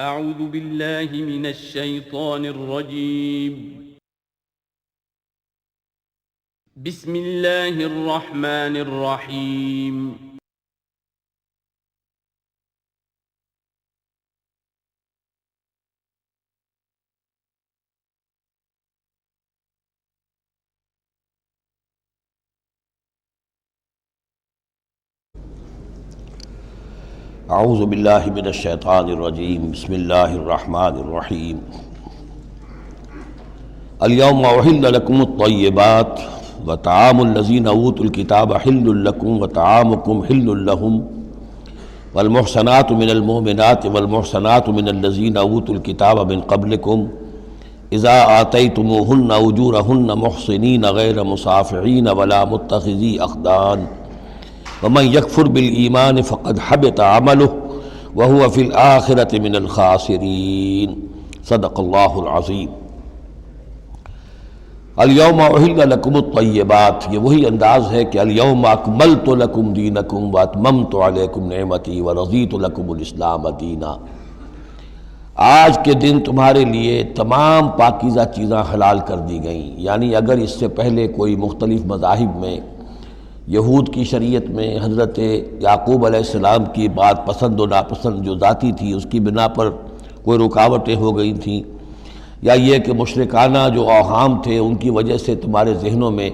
اعوذ باللہ من الشیطان الرجیم بسم اللہ الرحمن الرحیم اعوذ باللہ من الشیطان الرجیم بسم اللہ الرحمن الرحیم الیوم احل لکم الطیبات وطعام الذین اوتوا الکتاب حل لکم وطعامکم حل لہم والمحصنات من المؤمنات والمحصنات من الذین اوتوا الکتاب من قبلکم اذا آتیتموہن اجورہن محصنین غیر مصافحین ولا متخذی اخدان ومن یکفر بالایمان فقد حبط عملہ وہو فی الآخرۃ من الخاسرین صدق اللہ العظیم۔ الیوم احل لکم الطیبات، یہ وہی انداز ہے کہ الیوم اکملت لکم دینکم واتممت علیکم نعمتی ورضیت لکم الاسلام دینا۔ آج کے دن تمہارے لیے تمام پاکیزہ چیزاں حلال کر دی گئیں، یعنی اگر اس سے پہلے کوئی مختلف مذاہب میں، یہود کی شریعت میں حضرت یعقوب علیہ السلام کی بات پسند و ناپسند جو ذاتی تھی اس کی بنا پر کوئی رکاوٹیں ہو گئی تھیں، یا یہ کہ مشرکانہ جو اوہام تھے ان کی وجہ سے تمہارے ذہنوں میں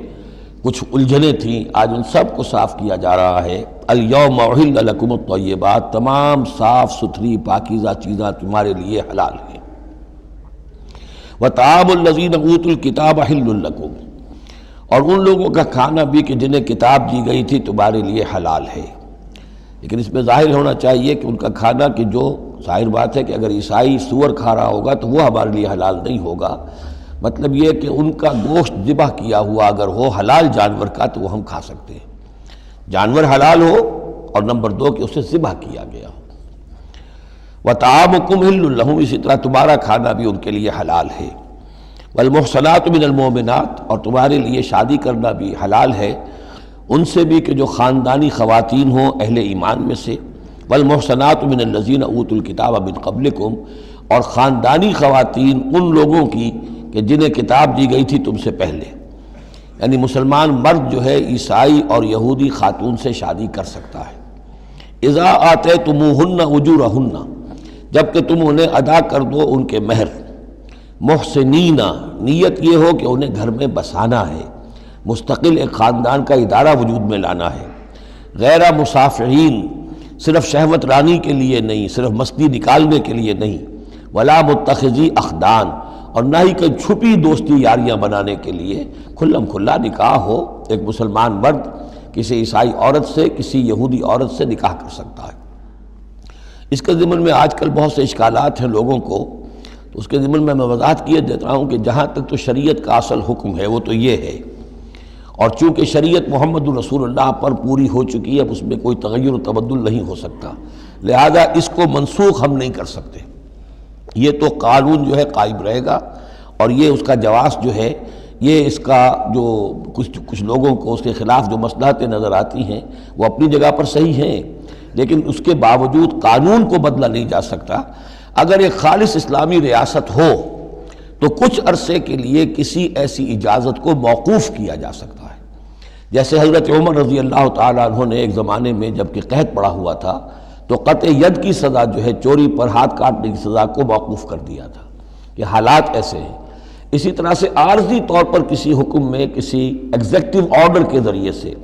کچھ الجھنیں تھیں، آج ان سب کو صاف کیا جا رہا ہے۔ الیوم احل لکم الطیبات، تمام صاف ستھری پاکیزہ چیزاں تمہارے لیے حلال ہیں۔ وطعام الذین اوتوا الکتاب حل لکم، اور ان لوگوں کا کھانا بھی کہ جنہیں کتاب دی گئی تھی تمہارے لیے حلال ہے۔ لیکن اس میں ظاہر ہونا چاہیے کہ ان کا کھانا کہ جو ظاہر بات ہے کہ اگر عیسائی سور کھا رہا ہوگا تو وہ ہمارے لیے حلال نہیں ہوگا، مطلب یہ کہ ان کا گوشت ذبح کیا ہوا اگر ہو حلال جانور کا تو وہ ہم کھا سکتے ہیں، جانور حلال ہو، اور نمبر دو کہ اسے ذبح کیا گیا ہو۔ وطعامکم حل لہم، اسی طرح تمہارا کھانا بھی ان کے لیے حلال ہے۔ والمحصنات من المؤمنات، اور تمہارے لیے شادی کرنا بھی حلال ہے ان سے بھی کہ جو خاندانی خواتین ہوں اہل ایمان میں سے۔ والمحصنات من الذین اوتوا الکتاب من قبلکم، اور خاندانی خواتین ان لوگوں کی کہ جنہیں کتاب دی گئی تھی تم سے پہلے، یعنی مسلمان مرد جو ہے عیسائی اور یہودی خاتون سے شادی کر سکتا ہے۔ اذا آتیتموہن اجورہن، جب کہ تم انہیں ادا کر دو ان کے مہر۔ محسنین، نیت یہ ہو کہ انہیں گھر میں بسانا ہے، مستقل ایک خاندان کا ادارہ وجود میں لانا ہے۔ غیر مصافحین، صرف شہوت رانی کے لیے نہیں، صرف مستی نکالنے کے لیے نہیں۔ ولا متخذی اخدان، اور نہ ہی کوئی چھپی دوستی یاریاں بنانے کے لیے، کھلم کھلا نکاح ہو، ایک مسلمان مرد کسی عیسائی عورت سے، کسی یہودی عورت سے نکاح کر سکتا ہے۔ اس کے ضمن میں آج کل بہت سے اشکالات ہیں لوگوں کو، تو اس کے ضمن میں وضاحت کیے دیتا ہوں کہ جہاں تک تو شریعت کا اصل حکم ہے وہ تو یہ ہے، اور چونکہ شریعت محمد رسول اللہ پر پوری ہو چکی ہے، اب اس میں کوئی تغیر و تبدل نہیں ہو سکتا، لہذا اس کو منسوخ ہم نہیں کر سکتے، یہ تو قانون جو ہے قائم رہے گا، اور یہ اس کا جواز جو ہے، یہ اس کا جو کچھ لوگوں کو اس کے خلاف جو مصلحتیں نظر آتی ہیں وہ اپنی جگہ پر صحیح ہیں، لیکن اس کے باوجود قانون کو بدلا نہیں جا سکتا۔ اگر ایک خالص اسلامی ریاست ہو تو کچھ عرصے کے لیے کسی ایسی اجازت کو موقوف کیا جا سکتا ہے، جیسے حضرت عمر رضی اللہ تعالیٰ عنہ نے ایک زمانے میں جب کہ قحط پڑا ہوا تھا تو قطع ید کی سزا جو ہے، چوری پر ہاتھ کاٹنے کی سزا کو موقوف کر دیا تھا، کہ حالات ایسے ہیں۔ اسی طرح سے عارضی طور پر کسی حکم میں، کسی ایگزیکٹو آرڈر کے ذریعے سے،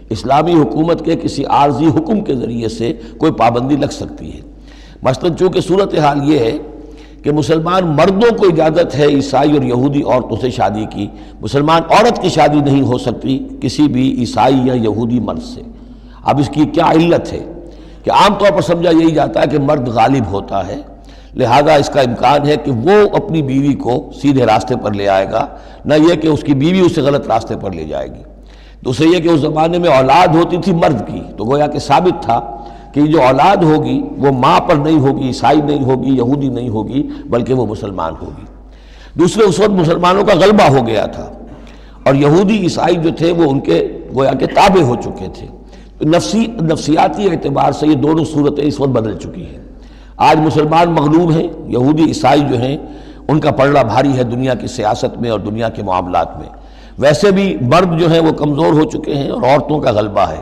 اسلامی حکومت کے کسی عارضی حکم کے ذریعے سے کوئی پابندی لگ سکتی ہے۔ مثلا چونکہ صورتحال یہ ہے کہ مسلمان مردوں کو اجازت ہے عیسائی اور یہودی عورتوں سے شادی کی، مسلمان عورت کی شادی نہیں ہو سکتی کسی بھی عیسائی یا یہودی مرد سے۔ اب اس کی کیا علت ہے کہ عام طور پر سمجھا یہی جاتا ہے کہ مرد غالب ہوتا ہے، لہذا اس کا امکان ہے کہ وہ اپنی بیوی کو سیدھے راستے پر لے آئے گا، نہ یہ کہ اس کی بیوی اسے غلط راستے پر لے جائے گی۔ دوسرے یہ کہ اس زمانے میں اولاد ہوتی تھی مرد کی، تو گویا کہ ثابت تھا کہ جو اولاد ہوگی وہ ماں پر نہیں ہوگی، عیسائی نہیں ہوگی، یہودی نہیں ہوگی، بلکہ وہ مسلمان ہوگی۔ دوسرے اس وقت مسلمانوں کا غلبہ ہو گیا تھا، اور یہودی عیسائی جو تھے وہ ان کے گویا کہ تابع ہو چکے تھے۔ نفسیاتی اعتبار سے یہ دونوں صورتیں اس وقت بدل چکی ہیں۔ آج مسلمان مغلوب ہیں، یہودی عیسائی جو ہیں ان کا پلڑا بھاری ہے دنیا کی سیاست میں اور دنیا کے معاملات میں۔ ویسے بھی مرد جو ہیں وہ کمزور ہو چکے ہیں اور عورتوں کا غلبہ ہے۔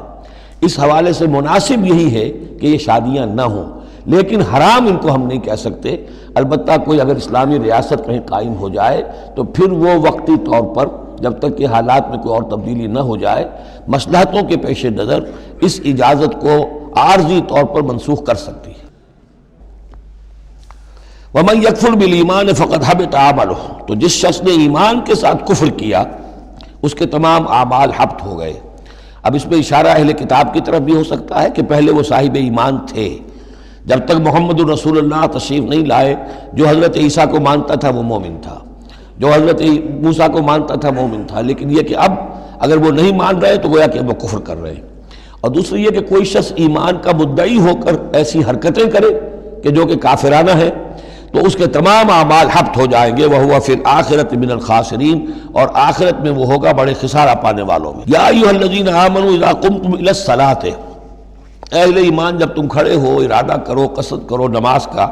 اس حوالے سے مناسب یہی ہے کہ یہ شادیاں نہ ہوں، لیکن حرام ان کو ہم نہیں کہہ سکتے۔ البتہ کوئی اگر اسلامی ریاست کہیں قائم ہو جائے تو پھر وہ وقتی طور پر جب تک کہ حالات میں کوئی اور تبدیلی نہ ہو جائے، مصلحتوں کے پیش نظر اس اجازت کو عارضی طور پر منسوخ کر سکتی ہے۔ وَمَن يَكْفُرْ بِالْإِيمَانِ فَقَدْ حَبِطَ عَمَلُهُ، تو جس شخص نے ایمان کے ساتھ کفر کیا اس کے تمام اعمال حبط ہو گئے۔ اب اس میں اشارہ اہل کتاب کی طرف بھی ہو سکتا ہے کہ پہلے وہ صاحب ایمان تھے، جب تک محمد الرسول اللہ تشریف نہیں لائے جو حضرت عیسیٰ کو مانتا تھا وہ مومن تھا، جو حضرت موسیٰ کو مانتا تھا مومن تھا، لیکن یہ کہ اب اگر وہ نہیں مان رہے تو گویا کہ وہ کفر کر رہے ہیں۔ اور دوسری یہ کہ کوئی شخص ایمان کا مدعی ہو کر ایسی حرکتیں کرے کہ جو کہ کافرانہ ہے تو اس کے تمام اعمال حبط ہو جائیں گے، وَهُوَ فِي الْآخِرَةِ مِنَ الْخَاسِرِينَ، اور آخرت میں وہ ہوگا بڑے خسارہ پانے والوں میں۔ یا ایھا الذین آمنوا اذا قمتم الی الصلاۃ، اہل ایمان جب تم کھڑے ہو، ارادہ کرو، قصد کرو نماز کا،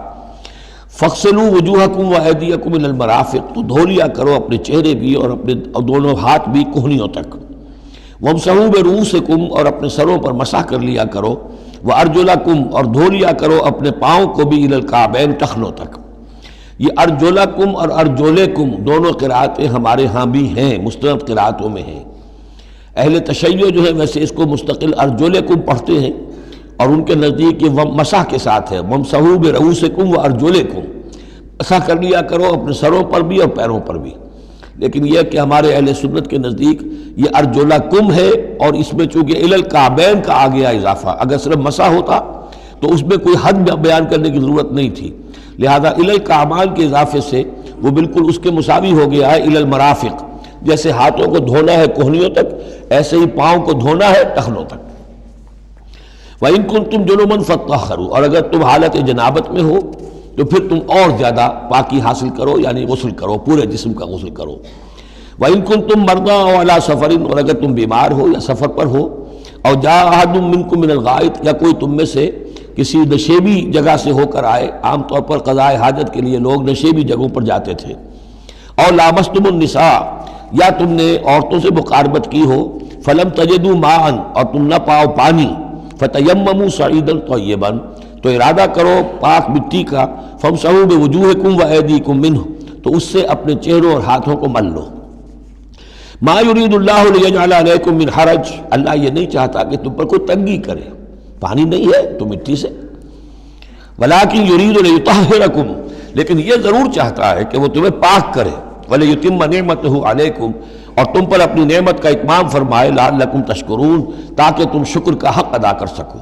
فاغسلوا وجوہکم وایدیکم الی المرافق، تو دھو لیا کرو اپنے چہرے بھی اور اپنے دونوں ہاتھ بھی کہنیوں تک، وامسحوا برؤوسکم، اور اپنے سروں پر مسح کر لیا کرو، وارجلکم، اور دھو لیا کرو اپنے پاؤں کو بھی الی الکعبین، ٹخنوں تک۔ یہ ارجلکم اور ارجلکم دونوں قرأتیں ہمارے ہاں بھی ہیں، مستند قرأتوں میں ہیں۔ اہل تشیع جو ہے ویسے اس کو مستقل ارجلکم پڑھتے ہیں، اور ان کے نزدیک یہ مسح کے ساتھ ہے، وامسحوا برؤوسکم وارجلکم، مسح کر لیا کرو اپنے سروں پر بھی اور پیروں پر بھی۔ لیکن یہ کہ ہمارے اہل سنت کے نزدیک یہ ارجلکم ہے، اور اس میں چونکہ الی الکعبین کا آ گیا اضافہ، اگر صرف مسح ہوتا تو اس میں کوئی حد بیان کرنے کی ضرورت نہیں تھی، لہذا الی الکعبین کے اضافے سے وہ بالکل اس کے مساوی ہو گیا ہے الی المرافق۔ جیسے ہاتھوں کو دھونا ہے کہنیوں تک، ایسے ہی پاؤں کو دھونا ہے ٹخنوں تک۔ وَإِن كُنتُمْ جُنُبًا فَاطَّهَّرُوا، اور اگر تم حالت جنابت میں ہو تو پھر تم اور زیادہ پاکی حاصل کرو، یعنی غسل کرو، پورے جسم کا غسل کرو۔ وَإِن كُنتُمْ مَرْضَىٰ أَوْ عَلَىٰ سَفَرٍ، اور اگر تم بیمار ہو یا سفر پر ہو، اور جاء أَحَدٌ مِّنكُم مِّنَ الْغَائِطِ، یا کوئی تم میں سے کسی نشیبی جگہ سے ہو کر آئے، عام طور پر قضاء حاجت کے لیے لوگ نشیبی جگہوں پر جاتے تھے، اور لامستم النساء، یا تم نے عورتوں سے مقاربت کی ہو، فلم تجدوا ماء، اور تم نہ پاؤ پانی، فتیمموا صعیدا طیبا، تو ارادہ کرو پاک مٹی کا، فامسحوا بوجوہکم وایدیکم منہ، تو اس سے اپنے چہروں اور ہاتھوں کو مل لو۔ ما یرید اللہ لیجعل علیکم من حرج، اللہ یہ نہیں چاہتا کہ تم پر کوئی تنگی کرے، پانی نہیں ہے تو مٹی سے، ولیکن یرید لیطہرکم، لیکن یہ ضرور چاہتا ہے کہ وہ تمہیں پاک کرے، ولیتم نعمتہ علیکم، اور تم پر اپنی نعمت کا اتمام فرمائے، لعلکم تشکرون، تاکہ تم شکر کا حق ادا کر سکو۔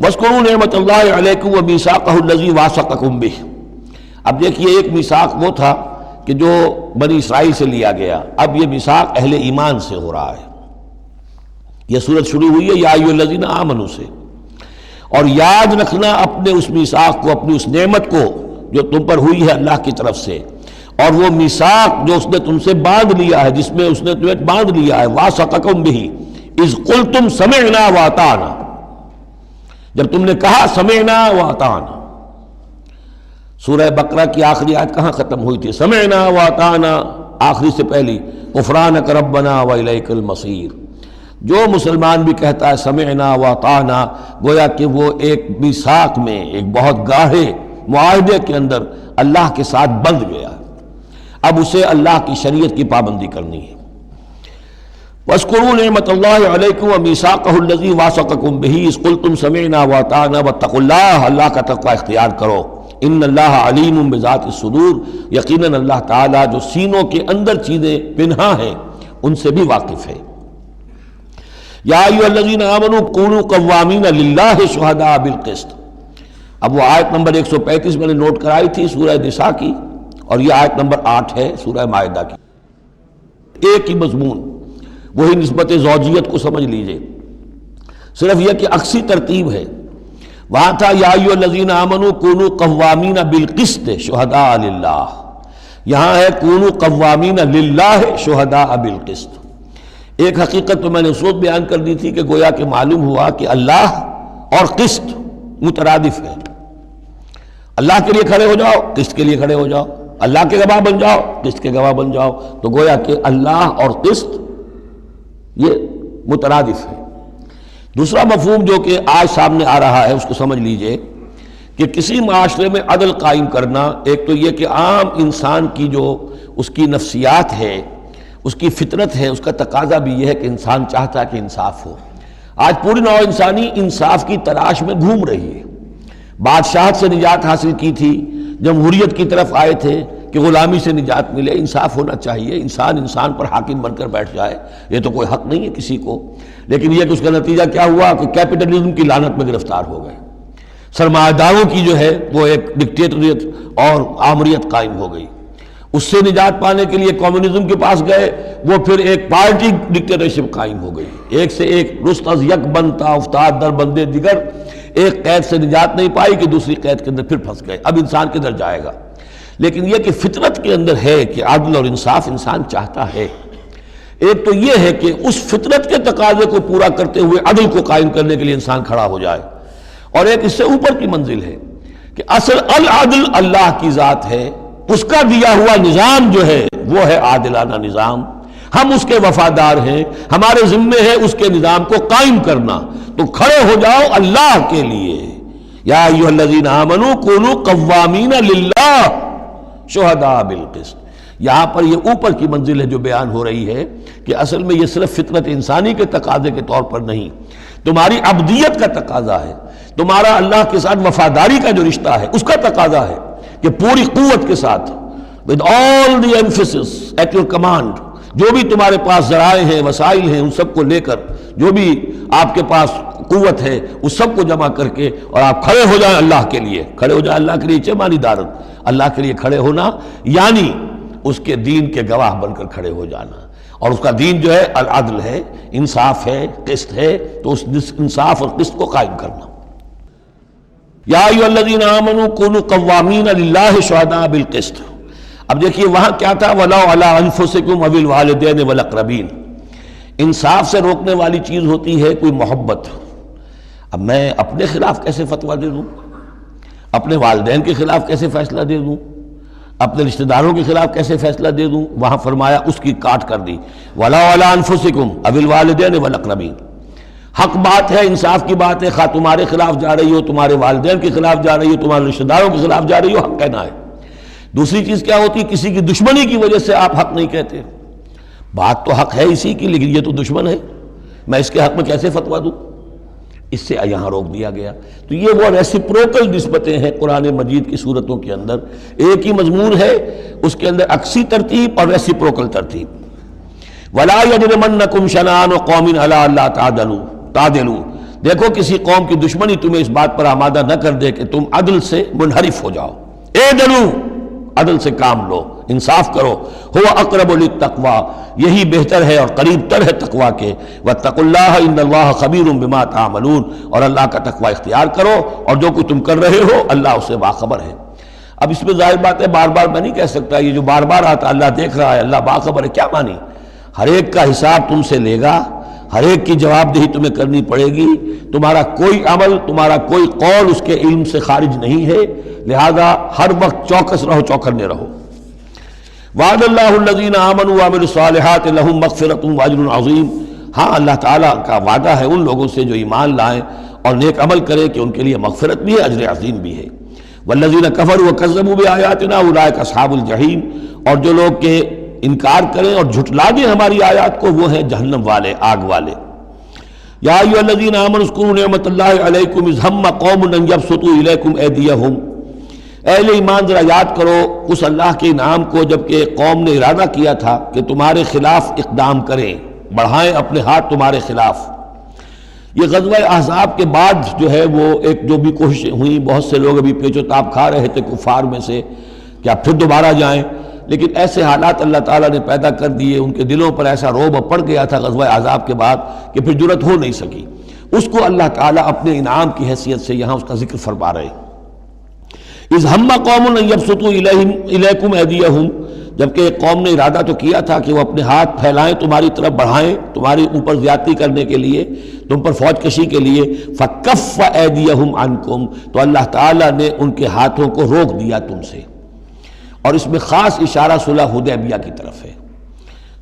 واذکروا نعمت اللہ علیکم ومیثاقہ الذی واثقکم بہ، اب دیکھیے ایک میثاق وہ تھا کہ جو بنی اسرائیل سے لیا گیا، اب یہ میثاق اہل ایمان سے ہو رہا ہے۔ یہ صورت شروع ہوئی ہے یا ایھا الذین آمنوا سے، اور یاد رکھنا اپنے اس میثاق کو، اپنی اس نعمت کو جو تم پر ہوئی ہے اللہ کی طرف سے، اور وہ میثاق جو اس نے تم سے باندھ لیا ہے، جس میں اس نے تمہیں باندھ لیا ہے، واثقکم بہ اذ قلتم سمعنا واطعنا، جب تم نے کہا سمعنا واطعنا۔ سورہ بقرہ کی آخری آیت کہاں ختم ہوئی تھی؟ سمعنا واطعنا، آخری سے پہلی غفرانک ربنا والیک المصیر۔ جو مسلمان بھی کہتا ہے سمعنا واطعنا، گویا کہ وہ ایک میثاق میں، ایک بہت گاڑھے معاہدے کے اندر اللہ کے ساتھ بندھ گیا، اب اسے اللہ کی شریعت کی پابندی کرنی ہے۔ وَاذْكُرُوا نِعْمَةَ اللَّهِ عَلَيْكُمْ وَمِيثَاقَهُ الَّذِي وَاثَقَكُمْ بِهِ إِذْ قُلْتُمْ سَمِعْنَا وَأَطَعْنَا وَاتَّقُوا اللَّهَ، اللہ کا تقوی اختیار کرو، ان اللہ علیم بذات الصدور، یقیناً اللہ تعالیٰ جو سینوں کے اندر چیزیں پنہا ہیں ان سے بھی واقف ہے۔ یا ایھا الذین آمنوا کونوا قوامین للہ شہداء بالقسط، اب وہ آیت نمبر 135 میں نے نوٹ کرائی تھی سورہ نساء کی، اور یہ آیت نمبر 8 ہے سورہ مائدہ کی، ایک ہی مضمون، وہی نسبت زوجیت کو سمجھ لیجئے، صرف یہ کہ عکسی ترتیب ہے۔ وہاں تھا یا ایھا الذین آمنوا کونوا قوامین بالقسط شہداء للہ، یہاں ہے کونوا قوامین للہ شہداء بالقسط۔ ایک حقیقت تو میں نے اس وقت بیان کر دی تھی کہ گویا کہ معلوم ہوا کہ اللہ اور قسط مترادف ہے، اللہ کے لیے کھڑے ہو جاؤ، قسط کے لیے کھڑے ہو جاؤ، اللہ کے گواہ بن جاؤ، قسط کے گواہ بن جاؤ۔ تو گویا کہ اللہ اور قسط یہ مترادف ہے۔ دوسرا مفہوم جو کہ آج سامنے آ رہا ہے اس کو سمجھ لیجئے کہ کسی معاشرے میں عدل قائم کرنا، ایک تو یہ کہ عام انسان کی جو اس کی نفسیات ہے، اس کی فطرت ہے، اس کا تقاضا بھی یہ ہے کہ انسان چاہتا ہے کہ انصاف ہو۔ آج پوری نوع انسانی انصاف کی تلاش میں گھوم رہی ہے۔ بادشاہت سے نجات حاصل کی تھی، جمہوریت کی طرف آئے تھے کہ غلامی سے نجات ملے، انصاف ہونا چاہیے، انسان پر حاکم بن کر بیٹھ جائے، یہ تو کوئی حق نہیں ہے کسی کو۔ لیکن یہ کہ اس کا نتیجہ کیا ہوا کہ کیپٹلزم کی لعنت میں گرفتار ہو گئے، سرمایہ داروں کی جو ہے وہ ایک ڈکٹیٹریٹ اور آمریت قائم ہو گئی۔ اس سے نجات پانے کے لیے کمیونزم کے پاس گئے، وہ پھر ایک پارٹی ڈکٹیٹرشپ قائم ہو گئی، ایک سے ایک رست از یک بنتا افتاد در بندے دیگر، ایک قید سے نجات نہیں پائی کہ دوسری قید کے اندر پھر پھنس گئے۔ اب انسان کدھر جائے گا؟ لیکن یہ کہ فطرت کے اندر ہے کہ عدل اور انصاف انسان چاہتا ہے۔ ایک تو یہ ہے کہ اس فطرت کے تقاضے کو پورا کرتے ہوئے عدل کو قائم کرنے کے لیے انسان کھڑا ہو جائے، اور ایک اس سے اوپر کی منزل ہے کہ اصل العدل اللہ کی ذات ہے، اس کا دیا ہوا نظام جو ہے وہ ہے عادلانہ نظام، ہم اس کے وفادار ہیں، ہمارے ذمے ہے اس کے نظام کو قائم کرنا۔ تو کھڑے ہو جاؤ اللہ کے لیے، یا ایھا الذین آمنوا کونوا قوامین للہ شہداء بالقسط۔ یہاں پر یہ اوپر کی منزل ہے جو بیان ہو رہی ہے کہ اصل میں یہ صرف فطرت انسانی کے تقاضے کے طور پر نہیں، تمہاری عبدیت کا تقاضا ہے، تمہارا اللہ کے ساتھ وفاداری کا جو رشتہ ہے اس کا تقاضا ہے کہ پوری قوت کے ساتھ with all the emphasis at your command، جو بھی تمہارے پاس ذرائع ہیں، وسائل ہیں، ان سب کو لے کر، جو بھی آپ کے پاس قوت ہے اس سب کو جمع کر کے، اور آپ کھڑے ہو جائیں اللہ کے لیے۔ کھڑے ہو جائیں اللہ کے لیے چمانی دارت، اللہ کے لیے کھڑے ہونا یعنی اس کے دین کے گواہ بن کر کھڑے ہو جانا، اور اس کا دین جو ہے العدل ہے، انصاف ہے، قسط ہے، تو اس انصاف اور قسط کو قائم کرنا۔ یا ایھا الذین آمنوا کونوا قوامین للہ شہداء بالقسط۔ اب دیکھیے وہاں کیا تھا، وَلَوْ عَلَىٰ أَنفُسِكُمْ أَوِ الْوَالِدَيْنِ وَالْأَقْرَبِينَ۔ انصاف سے روکنے والی چیز ہوتی ہے کوئی محبت۔ اب میں اپنے خلاف کیسے فتویٰ دے دوں، اپنے والدین کے خلاف کیسے فیصلہ دے دوں، اپنے رشتہ داروں کے خلاف کیسے فیصلہ دے دوں؟ وہاں فرمایا اس کی کاٹ کر دی، وَلَوْ عَلَىٰ أَنفُسِكُمْ أَوِ الْوَالِدَيْنِ وَالْأَقْرَبِينَ۔ حق بات ہے، انصاف کی بات ہے، خواہ تمہارے خلاف جا رہی ہو، تمہارے والدین کے خلاف جا رہی ہو، تمہارے رشتہ داروں کے خلاف جا رہی ہو، حق کہنا ہے۔ دوسری چیز کیا ہوتی ہے، کسی کی دشمنی کی وجہ سے آپ حق نہیں کہتے۔ بات تو حق ہے اسی کی، لیکن یہ تو دشمن ہے، میں اس کے حق میں کیسے فتویٰ دوں؟ اس سے یہاں روک دیا گیا۔ تو یہ وہ ریسیپروکل نسبتیں ہیں قرآن مجید کی صورتوں کے اندر، ایک ہی مضمون ہے، اس کے اندر عکسی ترتیب اور ریسیپروکل ترتیب۔ وَلَا يَجْرِمَنَّكُمْ شَنَآنُ قَوْمٍ عَلَىٰ أَلَّا تعْدِلُوا۔ دیکھو کسی قوم کی دشمنی تمہیں اس بات پر آمادہ نہ کر دے کہ تم عدل سے منحرف ہو جاؤ۔ اعدلوا، عدل سے کام لو، انصاف کرو۔ هو اقرب للتقوی، یہی بہتر ہے اور قریب تر ہے تقوی کے۔ واتقوا اللہ ان اللہ خبیر بما تعملون، اور اللہ کا تقوی اختیار کرو، اور جو کچھ تم کر رہے ہو اللہ اس سے باخبر ہے۔ اب اس میں ظاہر بات ہے بار بار میں نہیں کہہ سکتا، یہ جو بار بار آتا اللہ دیکھ رہا ہے، اللہ باخبر ہے، کیا مانی؟ ہر ایک کا حساب تم سے لے گا، ہر ایک کی جواب دہی تمہیں کرنی پڑے گی، تمہارا کوئی عمل، تمہارا کوئی قول اس کے علم سے خارج نہیں ہے، لہذا ہر وقت چوکس رہو، چوکنے رہو۔ وعد اللہ الذین آمنوا وعملوا الصالحات لہم مغفرۃ واجر عظیم۔ ہاں اللہ تعالیٰ کا وعدہ ہے ان لوگوں سے جو ایمان لائیں اور نیک عمل کریں کہ ان کے لیے مغفرت بھی ہے، اجر عظیم بھی ہے۔ والذین کفروا وکذبوا بآیاتنا اولئک اصحاب الجحیم، اور جو لوگ کہ انکار کریں اور جھٹلا دیں ہماری آیات کو، وہ ہیں جہنم والے، آگ والے۔ یا ایھا الذین آمنوا اذکروا نعمت اللہ علیکم اذ ہم قوم ان یبسطوا الیکم ایدیہم۔ اہل ایمان ذرا یاد کرو اس اللہ کے انعام کو جب کہ قوم نے ارادہ کیا تھا کہ تمہارے خلاف اقدام کریں، بڑھائیں اپنے ہاتھ تمہارے خلاف۔ یہ غزوہ احزاب کے بعد جو ہے وہ ایک جو بھی کوششیں ہوئیں، بہت سے لوگ ابھی پیچ و تاب کھا رہے تھے کفار میں سے کہ آپ پھر دوبارہ جائیں، لیکن ایسے حالات اللہ تعالیٰ نے پیدا کر دیے، ان کے دلوں پر ایسا رعب پڑ گیا تھا غزوہ احزاب کے بعد کہ پھر جرأت ہو نہیں سکی۔ اس کو اللہ تعالیٰ اپنے انعام کی حیثیت سے یہاں اس کا ذکر فرما رہے ہیں۔ اذ ہم قوم ان یبسطوا الیکم ایدیہم، جبکہ ایک قوم نے ارادہ تو کیا تھا کہ وہ اپنے ہاتھ پھیلائیں تمہاری طرف بڑھائیں تمہارے اوپر زیادتی کرنے کے لیے، تم پر فوج کشی کے لیے، فَكَفَّ أَيْدِيَهُمْ عَنْكُمْ، تو اللہ تعالیٰ نے ان کے ہاتھوں کو روک دیا تم سے۔ اور اس میں خاص اشارہ صلح حدیبیہ کی طرف ہے۔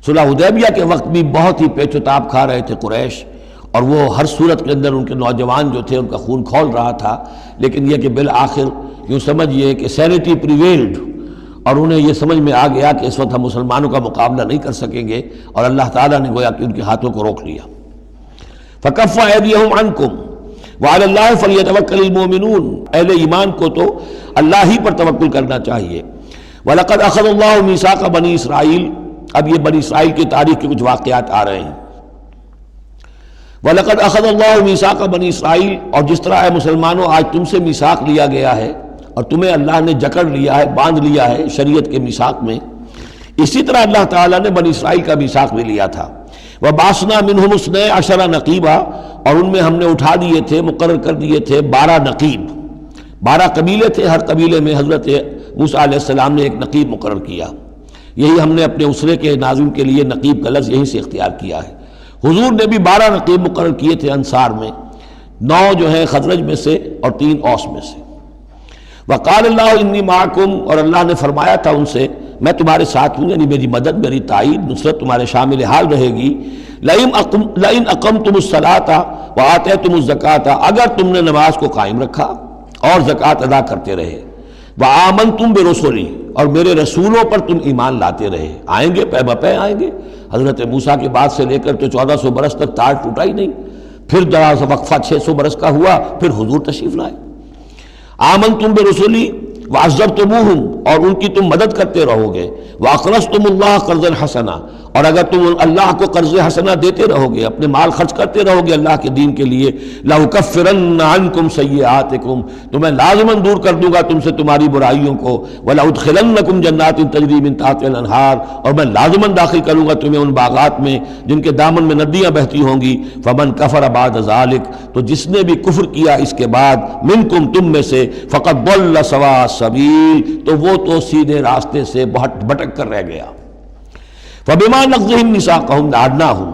صلح حدیبیہ کے وقت بھی بہت ہی پیچ و تاب کھا رہے تھے قریش، اور وہ ہر صورت کے اندر ان کے نوجوان جو تھے ان کا خون کھول رہا تھا، لیکن یہ کہ بالآخر یوں سمجھئے کہ سینٹی پریویلڈ، اور انہیں یہ سمجھ میں آ گیا کہ اس وقت ہم مسلمانوں کا مقابلہ نہیں کر سکیں گے، اور اللہ تعالیٰ نے گویا کہ ان کے ہاتھوں کو روک لیا۔ فَكَفَّ أَيْدِيَهُمْ عَنْكُمْ وَعَلَى اللَّهِ فَلْيَتَوَكَّلِ الْمُؤْمِنُونَ، اہل ایمان کو تو اللہ ہی پر توکل کرنا چاہیے۔ وَلَقَدْ أَخَذَ اللَّهُ مِيثَاقَ بَنِي إِسْرَائِيلَ، اب یہ بنی اسرائیل کی تاریخ کے کچھ واقعات آ رہے ہیں۔ وَلَقَدْ أَخَذَ اللَّهُ مِيثَاقَ بَنِي إِسْرَائِيلَ، اور جس طرح اے مسلمانوں آج تم سے میثاق لیا گیا ہے اور تمہیں اللہ نے جکڑ لیا ہے، باندھ لیا ہے شریعت کے میثاق میں، اسی طرح اللہ تعالیٰ نے بنی اسرائیل کا میثاق بھی لیا تھا۔ وَبَعَثْنَا مِنْهُمُ اثْنَيْ عَشَرَ نَقِيبًا، اور ان میں ہم نے اٹھا دیے تھے، مقرر کر دیے تھے 12 نقیب، 12 قبیلے تھے، ہر قبیلے میں حضرت موسیٰ علیہ السلام نے ایک نقیب مقرر کیا۔ یہی ہم نے اپنے اسرے کے ناظرین کے لیے نقیب کا لفظ یہیں سے اختیار کیا ہے۔ حضور نے بھی 12 نقیب مقرر کیے تھے انصار میں، 9 جو ہیں خزرج میں سے اور 3 اوس میں سے۔ وقال اللہ انی معکم، اور اللہ نے فرمایا تھا ان سے میں تمہارے ساتھ ہوں، یعنی میری مدد، میری تائید، نصرت تمہارے شامل حال رہے گی۔ لئن اقمتم الصلاۃ وآتیتم الزکاۃ، اگر تم نے نماز کو قائم رکھا اور زکوٰۃ ادا کرتے رہے، وآمنتم برسلی، اور میرے رسولوں پر تم ایمان لاتے رہے، آئیں گے پے بپے آئیں گے۔ حضرت موسیٰ کے بعد سے لے کر تو 1400 برس تک تار ٹوٹا ہی نہیں، پھر ذرا سا وقفہ 600 برس کا ہوا، پھر حضور تشریف لائے۔ آمنتم برسلی وعزرتموہم، اور ان کی تم مدد کرتے رہو گے، واقرضتم اللہ قرضا حسنا، اور اگر تم اللہ کو قرض حسنا دیتے رہو گے، اپنے مال خرچ کرتے رہو گے اللہ کے دین کے لیے، لأکفرن عنکم سیئاتکم، تو میں لازماً دور کر دوں گا تم سے تمہاری برائیوں کو، ولأدخلنکم جنات تجری من تحتها الانہار، اور میں لازماً داخل کروں گا تمہیں ان باغات میں جن کے دامن میں ندیاں بہتی ہوں گی۔ فمن کفر بعد ذلک، تو جس نے بھی کفر کیا اس کے بعد، منکم تم میں سے، فقد ضل سواء السبیل، تو وہ تو سیدھے راستے سے بہت بھٹک کر رہ گیا۔ فَبِمَا نَقْضِهِمْ مِيثَاقَهُمْ لَعَنَّاهُمْ،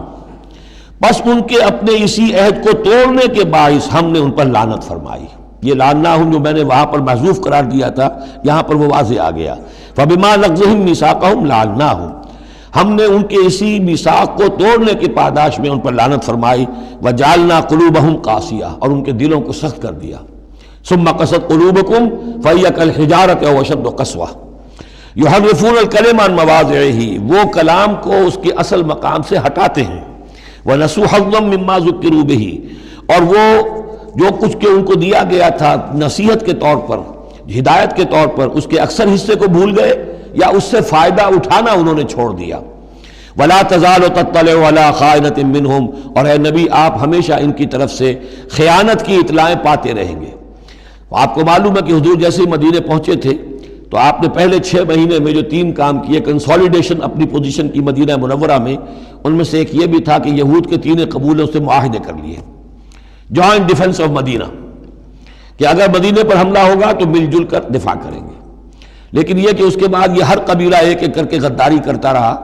بس ان کے اپنے اسی عہد کو توڑنے کے باعث ہم نے ان پر لعنت فرمائی۔ یہ لعناہم جو میں نے وہاں پر محذوف قرار دیا تھا، یہاں پر وہ واضح آ گیا۔ فَبِمَا نَقْضِهِمْ مِيثَاقَهُمْ لَعَنَّاهُمْ، ہم نے ان کے اسی میثاق کو توڑنے کے پاداش میں ان پر لعنت فرمائی۔ وَجَعَلْنَا قُلُوبَهُمْ قَاسِيَةً، اور ان کے دلوں کو سخت کر دیا۔ ثُمَّ قَسَتْ قُلُوبُكُمْ فَهِيَ كَالْحِجَارَةِ أَوْ أَشَدُّ قَسْوَةً یحرفون الکلم عن مواضعہ، وہ کلام کو اس کے اصل مقام سے ہٹاتے ہیں۔ ونسوا حظا مما ذکروا بہ، اور وہ جو کچھ کہ ان کو دیا گیا تھا نصیحت کے طور پر، ہدایت کے طور پر، اس کے اکثر حصے کو بھول گئے یا اس سے فائدہ اٹھانا انہوں نے چھوڑ دیا۔ ولا تزال تطلع علی خائنۃ منہم، اور اے نبی آپ ہمیشہ ان کی طرف سے خیانت کی اطلاعیں پاتے رہیں گے۔ آپ کو معلوم ہے کہ حضور جیسے ہی مدینے پہنچے تھے تو آپ نے پہلے 6 مہینے میں جو 3 کام کیے، کنسولیڈیشن اپنی پوزیشن کی مدینہ منورہ میں، ان میں سے ایک یہ بھی تھا کہ یہود کے 3 قبولوں سے معاہدے کر لیے، جوائنٹ ڈیفنس آف مدینہ، کہ اگر مدینے پر حملہ ہوگا تو مل جل کر دفاع کریں گے۔ لیکن یہ کہ اس کے بعد یہ ہر قبیلہ ایک ایک کر کے غداری کرتا رہا،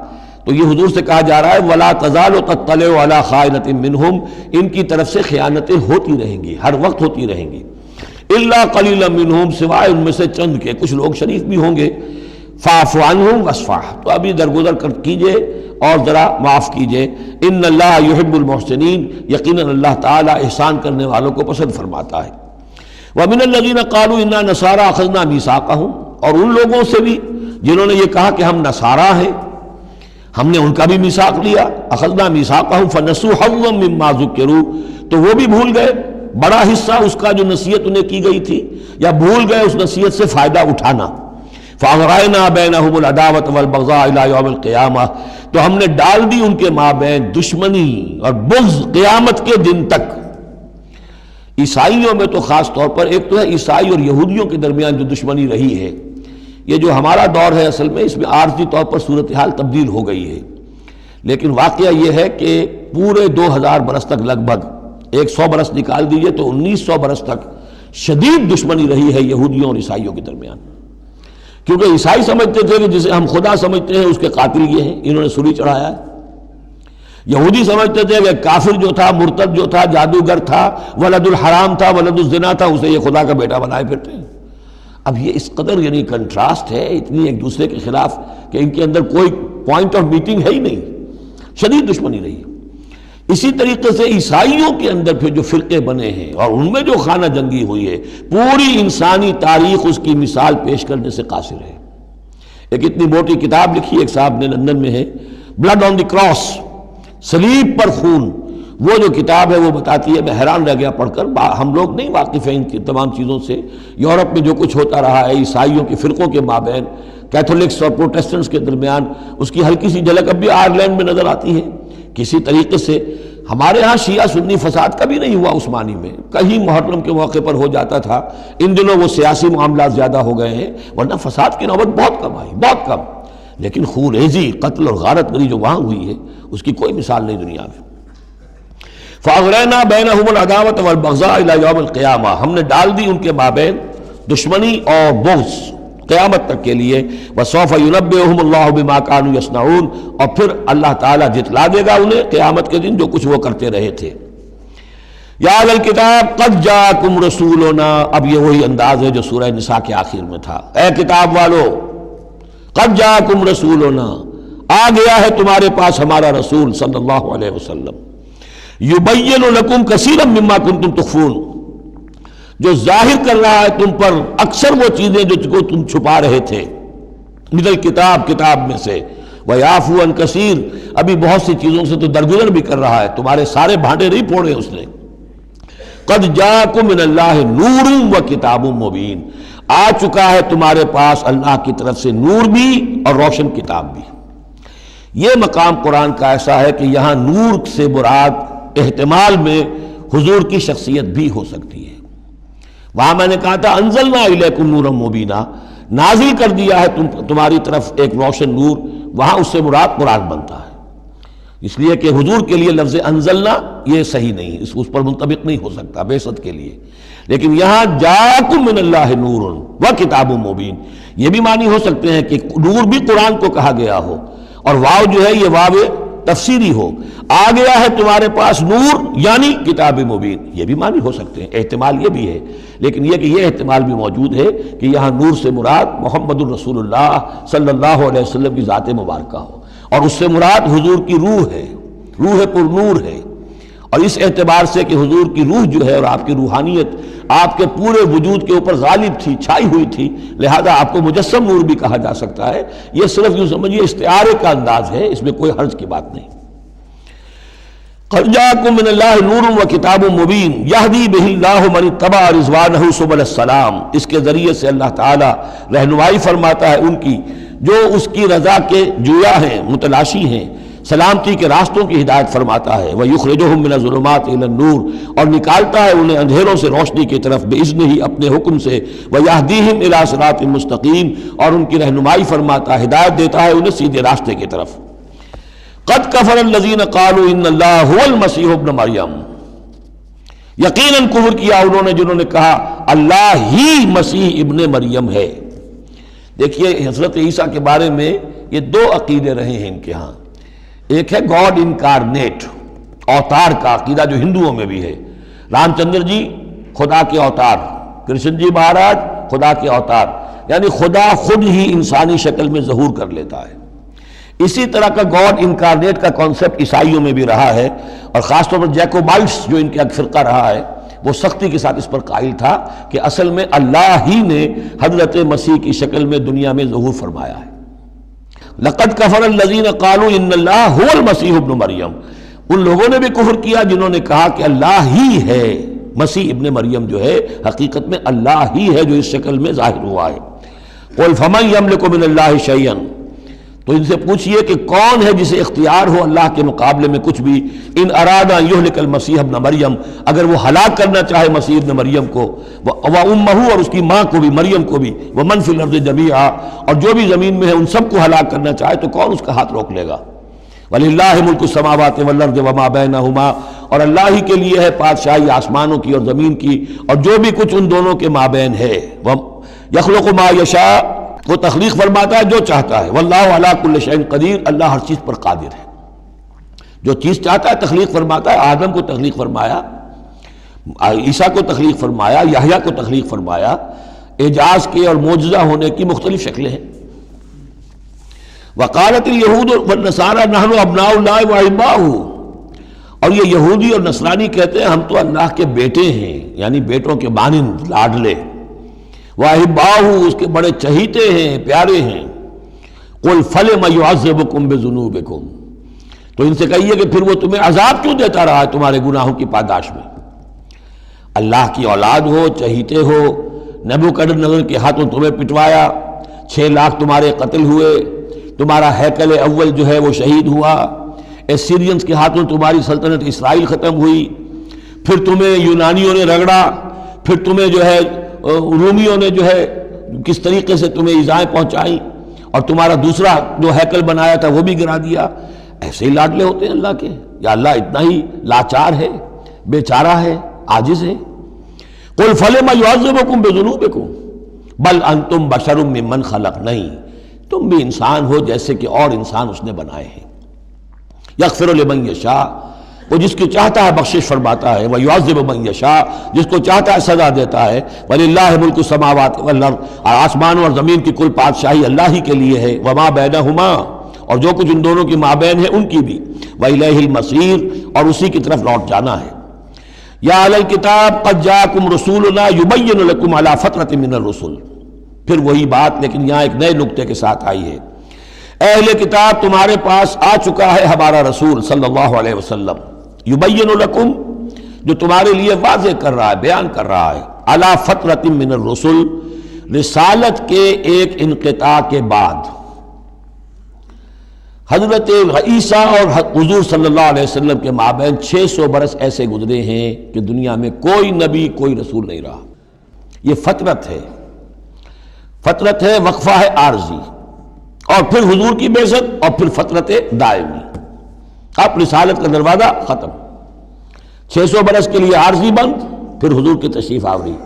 تو یہ حضور سے کہا جا رہا ہے وَلَا تَزَالُ تَطَّلِعُ عَلَىٰ خَائِنَةٍ مِّنْهُمْ، ان کی طرف سے خیانتیں ہوتی رہیں گی، ہر وقت ہوتی رہیں گی۔ الا قلیلا منہم، سوائے ان میں سے چند کے، کچھ لوگ شریف بھی ہوں گے۔ فاعف عنہم واصفح، تو ابھی درگزر کر کیجئے اور ذرا معاف کیجئے۔ ان اللہ یحب المحسنین، یقیناً اللہ تعالیٰ احسان کرنے والوں کو پسند فرماتا ہے۔ ومن الذین قالوا انا نصارى اخذنا میثاقهم، اور ان لوگوں سے بھی جنہوں نے یہ کہا کہ ہم نصارہ ہیں، ہم نے ان کا بھی میثاق لیا۔ اخذنا میثاقهم فنسوا حظا مما ذکروا، تو وہ بھی بھول گئے بڑا حصہ اس کا جو نصیحت انہیں کی گئی تھی، یا بھول گئے اس نصیحت سے فائدہ اٹھانا۔ فَأَغْرَيْنَا بَيْنَهُمُ الْعَدَاوَةَ وَالْبَغْضَاءَ إِلَىٰ يَوْمِ الْقِيَامَةِ، تو ہم نے ڈال دی ان کے مابین دشمنی اور بغض قیامت کے دن تک۔ عیسائیوں میں تو خاص طور پر، ایک تو ہے عیسائی اور یہودیوں کے درمیان جو دشمنی رہی ہے، یہ جو ہمارا دور ہے اصل میں اس میں عارضی طور پر صورتحال تبدیل ہو گئی ہے، لیکن واقعہ یہ ہے کہ پورے 2000 برس تک، لگ بھگ 100 برس نکال دیجئے تو 1900 برس تک شدید دشمنی رہی ہے یہودیوں اور عیسائیوں کے درمیان۔ کیونکہ عیسائی سمجھتے تھے کہ جسے ہم خدا سمجھتے ہیں اس کے قاتل یہ ہیں، انہوں نے سولی چڑھایا ہے۔ یہودی سمجھتے تھے کہ کافر جو تھا، مرتد جو تھا، جادوگر تھا، ولد الحرام تھا، ولد الزنا تھا، اسے یہ خدا کا بیٹا بنائے پھرتے ہیں۔ اب یہ اس قدر یعنی کنٹراسٹ ہے اتنی ایک دوسرے کے خلاف کہ ان کے اندر کوئی پوائنٹ آف میٹنگ ہے ہی نہیں، شدید دشمنی رہی۔ اسی طریقے سے عیسائیوں کے اندر پھر جو فرقے بنے ہیں اور ان میں جو خانہ جنگی ہوئی ہے، پوری انسانی تاریخ اس کی مثال پیش کرنے سے قاصر ہے۔ ایک اتنی موٹی کتاب لکھی ایک صاحب نے، لندن میں ہے، بلڈ آن دی کراس، صلیب پر خون، وہ جو کتاب ہے وہ بتاتی ہے، میں حیران رہ گیا پڑھ کر، ہم لوگ نہیں واقف ہیں ان کی تمام چیزوں سے، یورپ میں جو کچھ ہوتا رہا ہے عیسائیوں کے فرقوں کے مابین، کیتھولکس اور پروٹیسٹنٹس کے درمیان، اس کی ہلکی سی جھلک اب بھی آئرلینڈ میں نظر آتی ہے۔ کسی طریقے سے ہمارے ہاں شیعہ سنی فساد کبھی نہیں ہوا عثمانی میں، کہیں محرم کے موقع پر ہو جاتا تھا، ان دنوں وہ سیاسی معاملات زیادہ ہو گئے ہیں، ورنہ فساد کی نوبت بہت کم آئی، بہت کم۔ لیکن خون ریزی، قتل اور غارت گری جو وہاں ہوئی ہے اس کی کوئی مثال نہیں دنیا میں۔ فَأَغْرَيْنَا بَيْنَهُمُ الْعَدَاوَةَ وَالْبَغْضَاءَ إِلَى يَوْمِ الْقِيَامَةِ، ہم نے ڈال دی ان کے مابین دشمنی اور بغض قیامت تک کے لیے۔ وَسَوْفَ يُنَبِّئُهُمُ اللَّهُ بِمَا كَانُوا يَصْنَعُونَ، اور پھر اللہ تعالیٰ جتلا دے گا انہیں قیامت کے دن جو کچھ وہ کرتے رہے تھے۔ یا اہل الکتاب قد جاءکم رسولنا، اب یہ وہی انداز ہے جو سورہ نساء کے آخر میں تھا، اے کتاب والو، قد جاءکم رسولنا، آ گیا ہے تمہارے پاس ہمارا رسول صلی اللہ علیہ وسلم، یبین لکم کثیرا مما کنتم تخفون، جو ظاہر کر رہا ہے تم پر اکثر وہ چیزیں جو تم چھپا رہے تھے، من الکتاب، کتاب میں سے، ویعفو عن کثیر، ابھی بہت سی چیزوں سے تو درگزر بھی کر رہا ہے، تمہارے سارے بھانڈے نہیں پھوڑے اس نے۔ قد جاءکم من اللہ نور و کتاب مبین، آ چکا ہے تمہارے پاس اللہ کی طرف سے نور بھی اور روشن کتاب بھی۔ یہ مقام قرآن کا ایسا ہے کہ یہاں نور سے مراد احتمال میں حضور کی شخصیت بھی ہو سکتی ہے۔ وہاں میں نے کہا تھا انزلنا الیکم نورا مبینا، نازل کر دیا ہے تمہاری طرف ایک روشن نور، وہاں اس سے مراد قرآن بنتا ہے، اس لیے کہ حضور کے لیے لفظ انزلنا یہ صحیح نہیں، اس پر منطبق نہیں ہو سکتا بعثت کے لیے۔ لیکن یہاں جاءکم من اللہ نور و کتاب مبین، یہ بھی معنی ہو سکتے ہیں کہ نور بھی قرآن کو کہا گیا ہو، اور واو جو ہے یہ واو تفسیری ہو، آ گیا ہے تمہارے پاس نور یعنی کتاب مبین، یہ بھی معنی ہو سکتے ہیں، احتمال یہ بھی ہے۔ لیکن یہ کہ یہ احتمال بھی موجود ہے کہ یہاں نور سے مراد محمد الرسول اللہ صلی اللہ علیہ وسلم کی ذات مبارکہ ہو، اور اس سے مراد حضور کی روح ہے، روح پر نور ہے، اور اس اعتبار سے کہ حضور کی روح جو ہے اور آپ کی روحانیت آپ کے پورے وجود کے اوپر غالب تھی، چھائی ہوئی تھی، لہذا آپ کو مجسم نور بھی کہا جا سکتا ہے۔ یہ صرف یوں سمجھیے استعارے کا انداز ہے، اس میں کوئی حرج کی بات نہیں۔ قد جاءکم من اللہ نور و کتاب مبین یہدی بہ اللہ من اتبع رضوانہ سبل السلام، اس کے ذریعے سے اللہ تعالی رہنمائی فرماتا ہے ان کی جو اس کی رضا کے جویا ہیں، متلاشی ہیں، سلامتی کے راستوں کی ہدایت فرماتا ہے۔ وَيُخْرِجُهُم مِّنَ الظُّلُمَاتِ إِلَى النُّورِ، اور نکالتا ہے انہیں اندھیروں سے روشنی کی طرف بِإِذْنِهِ، اپنے حکم سے، وَيَهْدِيهِمْ إِلَىٰ صِرَاطٍ مُّسْتَقِيمٍ، اور ان کی رہنمائی فرماتا ہے، ہدایت دیتا ہے انہیں سیدھے راستے کی طرف۔ قَدْ كَفَرَ الَّذِينَ قَالُوا إِنَّ اللَّهَ هُوَ الْمَسِيحُ ابْنُ مَرْيَمَ، یقیناً کفر کیا انہوں نے جنہوں نے کہا اللہ ہی مسیح ابن مریم ہے۔ دیکھیے حضرت عیسیٰ کے بارے میں یہ دو عقیدے رہے ہیں ان کے ہاں، ایک ہے گاڈ انکارنیٹ، اوتار کا عقیدہ جو ہندوؤں میں بھی ہے، رام چندر جی خدا کے اوتار، کرشن جی مہاراج خدا کے اوتار، یعنی خدا خود ہی انسانی شکل میں ظہور کر لیتا ہے۔ اسی طرح کا گاڈ انکارنیٹ کا کانسیپٹ عیسائیوں میں بھی رہا ہے، اور خاص طور پر جیکوبائٹس جو ان کا ایک فرقہ رہا ہے وہ سختی کے ساتھ اس پر قائل تھا کہ اصل میں اللہ ہی نے حضرت مسیح کی شکل میں دنیا میں ظہور فرمایا ہے۔ لقد کفر الذین قالوا ان اللہ هو المسیح ابن مریم، ان لوگوں نے بھی کفر کیا جنہوں نے کہا کہ اللہ ہی ہے، مسیح ابن مریم جو ہے حقیقت میں اللہ ہی ہے جو اس شکل میں ظاہر ہوا ہے۔ قل فمن یملک من اللہ شیئا، تو ان سے پوچھئے کہ کون ہے جسے اختیار ہو اللہ کے مقابلے میں کچھ بھی، ان ارادہ یہلک المسیح ابن مریم، اگر وہ ہلاک کرنا چاہے مسیح ابن مریم کو، وامہ، اور اس کی ماں کو بھی، مریم کو بھی، ومن فی الارض جمیعا، اور جو بھی زمین میں ہے ان سب کو ہلاک کرنا چاہے تو کون اس کا ہاتھ روک لے گا؟ وللہ ملک السماوات والارض وما بینہما، اور اللہ ہی کے لیے ہے بادشاہی آسمانوں کی اور زمین کی اور جو بھی کچھ ان دونوں کے مابین ہے۔ یخلق ما یشاء، وہ تخلیق فرماتا ہے جو چاہتا ہے، واللہ علی کل شیء قدیر، اللہ ہر چیز پر قادر ہے، جو چیز چاہتا ہے تخلیق فرماتا ہے۔ آدم کو تخلیق فرمایا، عیسیٰ کو تخلیق فرمایا، یحییٰ کو تخلیق فرمایا۔ اعجاز کے اور معجزہ ہونے کی مختلف شکلیں ہیں۔ وقالت الیہود والنصارى نحن ابناء اللہ واحباؤہ، اور یہ یہودی اور نصرانی کہتے ہیں ہم تو اللہ کے بیٹے ہیں، یعنی بیٹوں کے مانند، لاڈلے، واحباؤہ، اس کے بڑے چہیتے ہیں، پیارے ہیں۔ قل فلم يعذبكم بذنوبكم، تو ان سے کہیے کہ پھر وہ تمہیں عذاب کیوں دیتا رہا ہے تمہارے گناہوں کی پاداش میں؟ اللہ کی اولاد ہو، چہیتے ہو، نبوکدنضر کے ہاتھوں تمہیں پٹوایا، 6 لاکھ تمہارے قتل ہوئے، تمہارا ہیکل اول جو ہے وہ شہید ہوا، ایسیرینز کے ہاتھوں تمہاری سلطنت اسرائیل ختم ہوئی، پھر تمہیں یونانیوں نے رگڑا، پھر تمہیں جو ہے رومیوں نے جو ہے کس طریقے سے تمہیں ایذائیں پہنچائیں، اور تمہارا دوسرا جو ہیکل بنایا تھا وہ بھی گرا دیا۔ ایسے ہی لاڈلے ہوتے ہیں اللہ کے؟ یا اللہ اتنا ہی لاچار ہے، بیچارہ ہے، عاجز ہے؟ قل فلم يعذبكم بذنوبكم بل انتم بشر ممن خلق، نہیں، تم بھی انسان ہو جیسے کہ اور انسان اس نے بنائے ہیں۔ یغفر لمن یشاء، وہ جس کی چاہتا ہے بخشش فرماتا ہے، ویعذب من یشاء، جس کو چاہتا ہے سزا دیتا ہے۔ وللہ ملک السماوات والارض، آسمان اور زمین کی کل بادشاہی اللہ ہی کے لیے ہے، وما بینہما، اور جو کچھ ان دونوں کی مابین ہے ان کی بھی، وإلیہ المصیر، اور اسی کی طرف لوٹ جانا ہے۔ یا اہل الکتاب قد جاءکم رسولنا یبین لکم علی فترۃ من الرسل، پھر وہی بات لیکن یہاں ایک نئے نکتے کے ساتھ آئی ہے۔ اہل کتاب تمہارے پاس آ چکا ہے ہمارا رسول صلی اللہ علیہ وسلم، یبین لکم، جو تمہارے لیے واضح کر رہا ہے، بیان کر رہا ہے، علی فترۃ من الرسل، رسالت کے ایک انقطاع کے بعد۔ حضرت عیسیٰ اور حضور صلی اللہ علیہ وسلم کے مابین 600 برس ایسے گزرے ہیں کہ دنیا میں کوئی نبی، کوئی رسول نہیں رہا۔ یہ فترت ہے، فترت ہے، وقفہ ہے عارضی، اور پھر حضور کی بعثت، اور پھر فترت دائمی، اب رسالت کا دروازہ ختم۔ 600 برس کے لیے عارضی بند، پھر حضور کی تشریف آوری،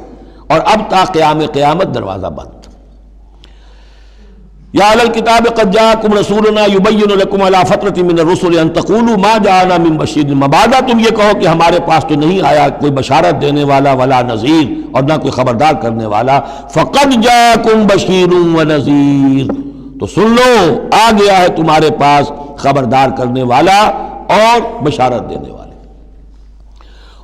اور اب تا قیام قیامت دروازہ بند۔ یا اہل الکتاب قد جاءکم رسولنا یبین لکم علی فترۃ من الرسل ان تقولوا ما جاءنا من بشیر، مبادا تم یہ کہو کہ ہمارے پاس تو نہیں آیا کوئی بشارت دینے والا ولا نذیر، اور نہ کوئی خبردار کرنے والا۔ فقد جاءکم بشیر ونذیر، تو سن لو آ گیا ہے تمہارے پاس خبردار کرنے والا اور بشارت دینے والے۔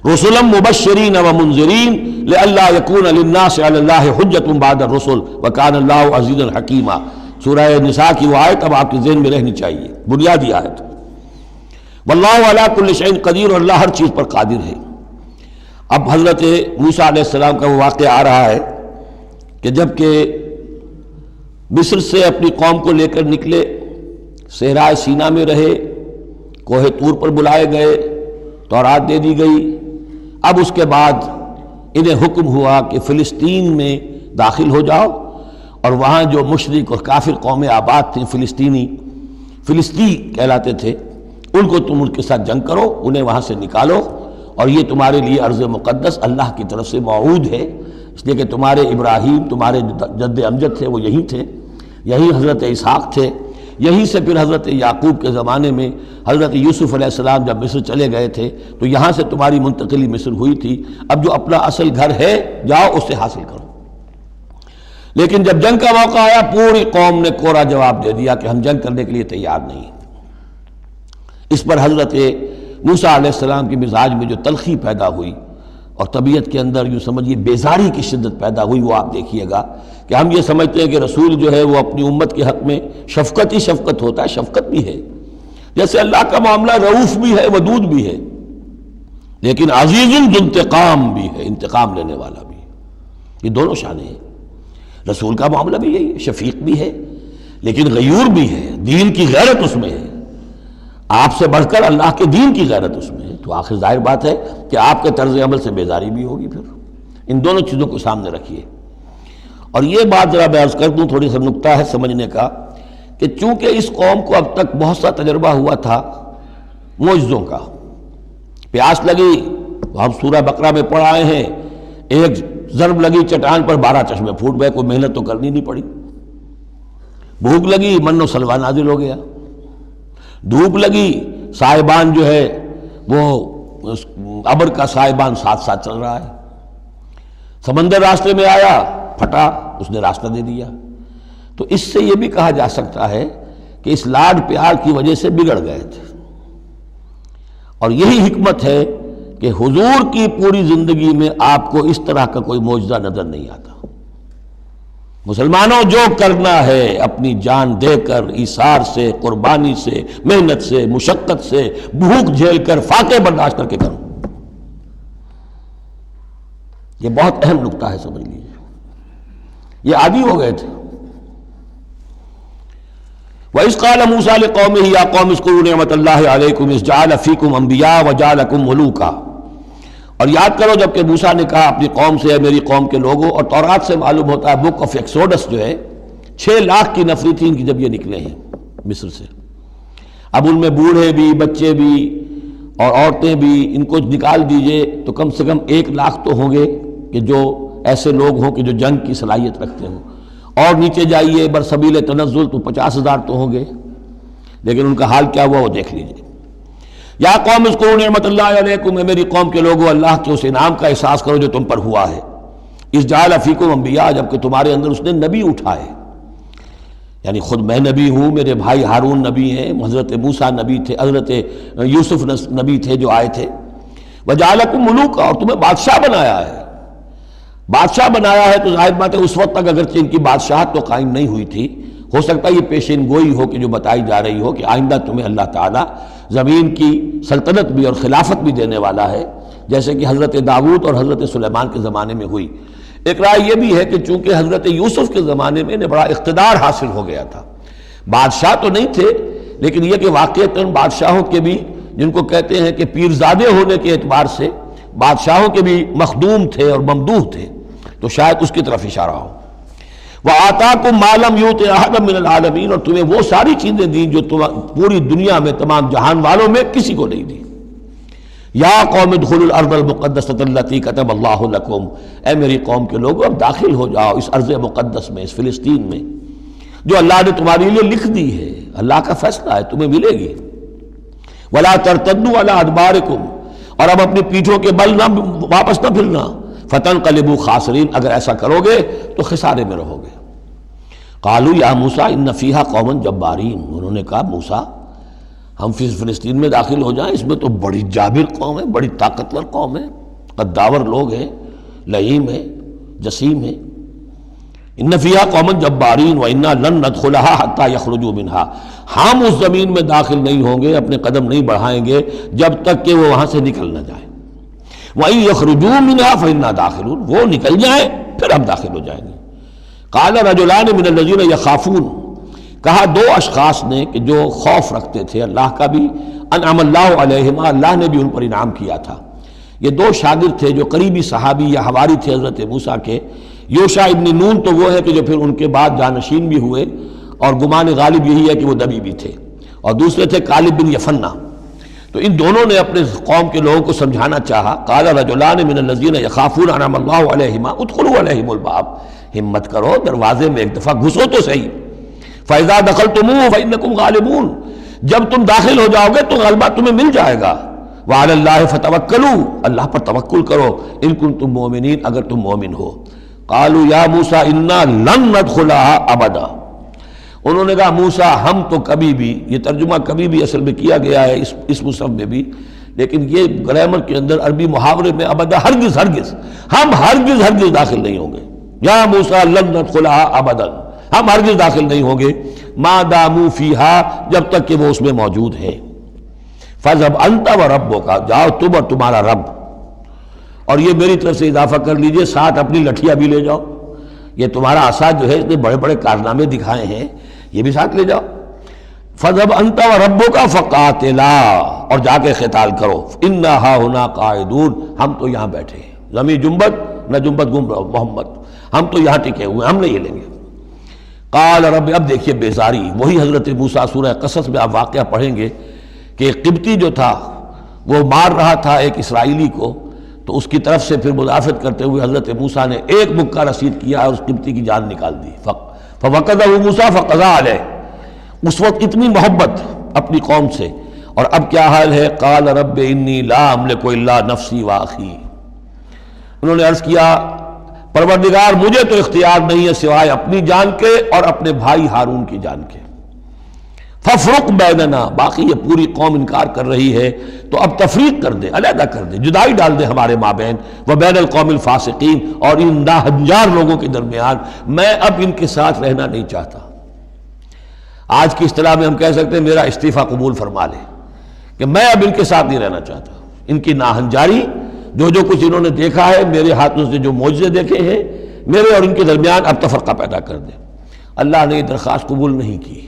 رسلا مبشرین ومنذرین لئلا یکون للناس علی اللہ حجۃ بعد الرسل وکان اللہ عزیزا حکیما۔ سورہ نساء کی وہ آیت اب آپ کے ذہن میں رہنی چاہیے، بنیادی آیت۔ واللہ علی کل شیء قدیر، اور اللہ ہر چیز پر قادر ہے۔ اب حضرت موسیٰ علیہ السلام کا وہ واقعہ آ رہا ہے کہ جب کہ مصر سے اپنی قوم کو لے کر نکلے، صحرائے سینا میں رہے، کوہ طور پر بلائے گئے، تورات دے دی گئی۔ اب اس کے بعد انہیں حکم ہوا کہ فلسطین میں داخل ہو جاؤ، اور وہاں جو مشرک اور کافر قومیں آباد تھیں، فلسطی کہلاتے تھے، ان کو تم ان کے ساتھ جنگ کرو، انہیں وہاں سے نکالو، اور یہ تمہارے لیے ارض مقدس اللہ کی طرف سے موعود ہے، اس لیے کہ تمہارے ابراہیم، تمہارے جد امجد تھے وہ یہی تھے، یہی حضرت اسحاق تھے، یہیں سے پھر حضرت یعقوب کے زمانے میں حضرت یوسف علیہ السلام جب مصر چلے گئے تھے تو یہاں سے تمہاری منتقلی مصر ہوئی تھی۔ اب جو اپنا اصل گھر ہے جاؤ اسے حاصل کرو۔ لیکن جب جنگ کا موقع آیا پوری قوم نے کورا جواب دے دیا کہ ہم جنگ کرنے کے لیے تیار نہیں۔ اس پر حضرت موسیٰ علیہ السلام کے مزاج میں جو تلخی پیدا ہوئی اور طبیعت کے اندر یوں سمجھیے بیزاری کی شدت پیدا ہوئی، وہ آپ دیکھیے گا کہ ہم یہ سمجھتے ہیں کہ رسول جو ہے وہ اپنی امت کے حق میں شفقت ہی شفقت ہوتا ہے، شفقت بھی ہے، جیسے اللہ کا معاملہ رؤوف بھی ہے، ودود بھی ہے، لیکن عزیز ذو انتقام بھی ہے، انتقام لینے والا بھی ہے۔ یہ دونوں شانیں ہیں۔ رسول کا معاملہ بھی یہی ہے، شفیق بھی ہے لیکن غیور بھی ہے، دین کی غیرت اس میں ہے، آپ سے بڑھ کر اللہ کے دین کی غیرت اس میں ہے، تو آخر ظاہر بات ہے کہ آپ کے طرز عمل سے بیزاری بھی ہوگی۔ پھر ان دونوں چیزوں کو سامنے رکھیے۔ اور یہ بات ذرا میں عرض کر دوں، تھوڑی سا نکتہ ہے سمجھنے کا، کہ چونکہ اس قوم کو اب تک بہت سا تجربہ ہوا تھا معجزوں کا، پیاس لگی، ہم سورہ بقرہ میں پڑھ آئے ہیں، ایک ضرب لگی چٹان پر 12 چشمے پھوٹ گئے، کوئی محنت تو کرنی نہیں پڑی، بھوک لگی من و سلوہ نازل ہو گیا، دھوپ لگی سائبان جو ہے وہ ابر کا سائبان ساتھ ساتھ چل رہا ہے، سمندر راستے میں آیا پھٹا، اس نے راستہ دے دیا۔ تو اس سے یہ بھی کہا جا سکتا ہے کہ اس لاڈ پیار کی وجہ سے بگڑ گئے تھے، اور یہی حکمت ہے کہ حضور کی پوری زندگی میں آپ کو اس طرح کا کوئی معجزہ نظر نہیں آتا۔ مسلمانوں جو کرنا ہے اپنی جان دے کر، ایثار سے، قربانی سے، محنت سے، مشقت سے، بھوک جھیل کر، فاقے برداشت کر کے کرو۔ یہ بہت اہم نکتہ ہے، سمجھ لیجیے۔ یہ عادی ہو گئے تھے۔ وَإِذْ قَالَ مُوسَىٰ لِقَوْمِهِ يَا قَوْمِ اذْكُرُوا نِعْمَةَ اللَّهِ عَلَيْكُمْ إِذْ جَعَلَ فِيكُمْ أَنْبِيَاءَ وَجَعَلَكُمْ مُلُوكًا، اور یاد کرو جب کہ موسیٰ نے کہا اپنی قوم سے، میری قوم کے لوگوں، اور تورات سے معلوم ہوتا ہے بک آف ایکسوڈس جو ہے 6 لاکھ کی نفری تھی ان کی جب یہ نکلے ہیں مصر سے، اب ان میں بوڑھے بھی، بچے بھی اور عورتیں بھی، ان کو نکال دیجئے تو کم سے کم 1 لاکھ تو ہوں گے کہ جو ایسے لوگ ہوں کہ جو جنگ کی صلاحیت رکھتے ہوں، اور نیچے جائیے برسبیل تنزل تو 50,000 تو ہوں گے، لیکن ان کا حال کیا ہوا وہ دیکھ لیجئے۔ یا قوم اذکروا نعمت اللہ علیکم، میری قوم کے لوگوں اللہ کے اس انعام کا احساس کرو جو تم پر ہوا ہے۔ اذ جعل فیکم انبیاء، جب کہ تمہارے اندر اس نے نبی اٹھائے، یعنی خود میں نبی ہوں، میرے بھائی ہارون نبی ہیں، حضرت موسیٰ نبی تھے، حضرت یوسف نبی تھے جو آئے تھے، وجعلکم ملوکا، اور تمہیں بادشاہ بنایا ہے۔ بادشاہ بنایا ہے تو ظاہر بات ہے اس وقت تک اگرچہ ان کی بادشاہت تو قائم نہیں ہوئی تھی، ہو سکتا ہے یہ پیشین گوئی ہو کہ جو بتائی جا رہی ہو کہ آئندہ تمہیں اللہ تعالیٰ زمین کی سلطنت بھی اور خلافت بھی دینے والا ہے، جیسے کہ حضرت داؤد اور حضرت سلیمان کے زمانے میں ہوئی۔ ایک رائے یہ بھی ہے کہ چونکہ حضرت یوسف کے زمانے میں انہیں بڑا اقتدار حاصل ہو گیا تھا، بادشاہ تو نہیں تھے لیکن یہ کہ واقعتاً بادشاہوں کے بھی، جن کو کہتے ہیں کہ پیرزادے ہونے کے اعتبار سے بادشاہوں کے بھی مخدوم تھے اور ممدوح تھے، تو شاید اس کی طرف اشارہ ہو۔ وَآتَاكُم مَّا لَمْ يُؤْتِ أَحَدًا مِّنَ الْعَالَمِينَ، اور تمہیں وہ ساری چیزیں دیں جو پوری دنیا میں تمام جہان والوں میں کسی کو نہیں دی۔ یا قوم ادخلوا الارض المقدسۃ التي كتب اللہ لکم، اے میری قوم کے لوگوں اب داخل ہو جاؤ اس ارض مقدس میں، اس فلسطین میں جو اللہ نے تمہارے لیے لکھ دی ہے، اللہ کا فیصلہ ہے، تمہیں ملے گی۔ ولا ترتدوا على ادبارکم، اور اب اپنی پیٹھوں کے بل نہ واپس نہ پھرنا، فتنقلبوا خاسرین، اگر ایسا کرو گے تو خسارے میں رہو گے۔ قالوا یا موسیٰ ان فیہا قوما جبارین، انہوں نے کہا موسیٰ ہم فلسطین میں داخل ہو جائیں، اس میں تو بڑی جابر قوم ہے، بڑی طاقتور قوم ہے، قداور لوگ ہیں، لئیم ہیں، جسیم ہیں۔ ان فیہا قوما جبارین وانا لن ندخلها حتی یخرجوا منها، ہم اس زمین میں داخل نہیں ہوں گے، اپنے قدم نہیں بڑھائیں گے جب تک کہ وہ وہاں سے نکل نہ جائیں۔ وَإِن يَخْرُجُوا مِنْهَا فَإِنَّا دَاخِلُونَ، وہ نکل جائیں پھر ہم داخل ہو جائیں گے۔ قَالَ رَجُلَانِ مِنَ الَّذِينَ يَخَافُونَ، کہا 2 اشخاص نے کہ جو خوف رکھتے تھے اللہ کا بھی، انعم اللہ علیہما، اللہ نے بھی ان پر انعام کیا تھا۔ یہ 2 شاگرد تھے جو قریبی صحابی یا حواری تھے حضرت موسیٰ کے۔ یوشع ابن نون تو وہ ہے کہ جو پھر ان کے بعد جانشین بھی ہوئے، اور گمان غالب یہی ہے کہ وہ نبی بھی تھے، اور دوسرے تھے کالب بن یفنہ۔ تو ان دونوں نے اپنے قوم کے لوگوں کو سمجھانا چاہا۔ قال رجلان من الذین یخافون انعم اللہ علیہما ادخلوا علیہم الباب، ہمت کرو دروازے میں ایک دفعہ گھسو تو صحیح۔ فاذا دخلتموہ فانکم غالبون، جب تم داخل ہو جاؤ گے تو غلبہ تمہیں مل جائے گا۔ وعلی اللہ فتوکلوا، اللہ پر توکل کرو، ان کنتم مؤمنین، اگر تم مومن ہو۔ قالوا یا موسیٰ انا لن ندخلها ابدا، انہوں نے کہا موسیٰ ہم تو کبھی بھی، یہ ترجمہ کبھی بھی اصل میں کیا گیا ہے اس مصحف میں بھی، لیکن یہ گرامر کے اندر عربی محاورے میں ابدا، ہرگز ہرگز، ہم ہرگز ہرگز داخل نہیں ہوں گے۔ یا موسیٰ لن ندخلها ابدا، ہم ہرگز داخل نہیں ہوں گے، ما داموا فیہا، جب تک کہ وہ اس میں موجود ہیں۔ فاذهب انت وربک، جاؤ تم اور تمہارا رب، اور یہ میری طرف سے اضافہ کر لیجئے ساتھ اپنی لٹھیاں بھی لے جاؤ، یہ تمہارا عصا جو ہے اس نے بڑے بڑے کارنامے دکھائے ہیں، یہ بھی ساتھ لے جاؤ۔ فَذْهَبْ أَنْتَ وَرَبُّكَ فَقَاتِلَا، اور جا کے قتال کرو، إِنَّا هَاهُنَا قَاعِدُونَ، ہم تو یہاں بیٹھے ہیں، زمین جنبت نہ جنبت گم رہو محمد، ہم تو یہاں ٹکے ہوئے، ہم نہیں ہلیں گے۔ قال رب، اب دیکھیے بیزاری، وہی حضرت موسیٰ سورہ قصص میں آپ واقعہ پڑھیں گے کہ قبطی جو تھا وہ مار رہا تھا ایک اسرائیلی کو، تو اس کی طرف سے پھر مدافعت کرتے ہوئے حضرت موسیٰ نے ایک مکہ رسید کیا اور اس قبطی کی جان نکال دی۔ فوقظہ موسیٰ فقضیٰ علیہ، اس وقت اتنی محبت اپنی قوم سے، اور اب کیا حال ہے؟ قال رب انی لا املک الا نفسی واخی، انہوں نے عرض کیا پروردگار مجھے تو اختیار نہیں ہے سوائے اپنی جان کے اور اپنے بھائی ہارون کی جان کے، ففرق بیننا، باقی یہ پوری قوم انکار کر رہی ہے تو اب تفریق کر دے، علیحدہ کر دے، جدائی ڈال دے ہمارے مابین، وبین القوم الفاسقین، اور ان ناہنجار لوگوں کے درمیان، میں اب ان کے ساتھ رہنا نہیں چاہتا۔ آج کی اصطلاح میں ہم کہہ سکتے ہیں میرا استعفیٰ قبول فرما لے، کہ میں اب ان کے ساتھ نہیں رہنا چاہتا، ان کی ناہنجاری، جو کچھ انہوں نے دیکھا ہے، میرے ہاتھوں سے جو معجزے دیکھے ہیں، میرے اور ان کے درمیان اب تفرقہ پیدا کر دے۔ اللہ نے یہ درخواست قبول نہیں کی،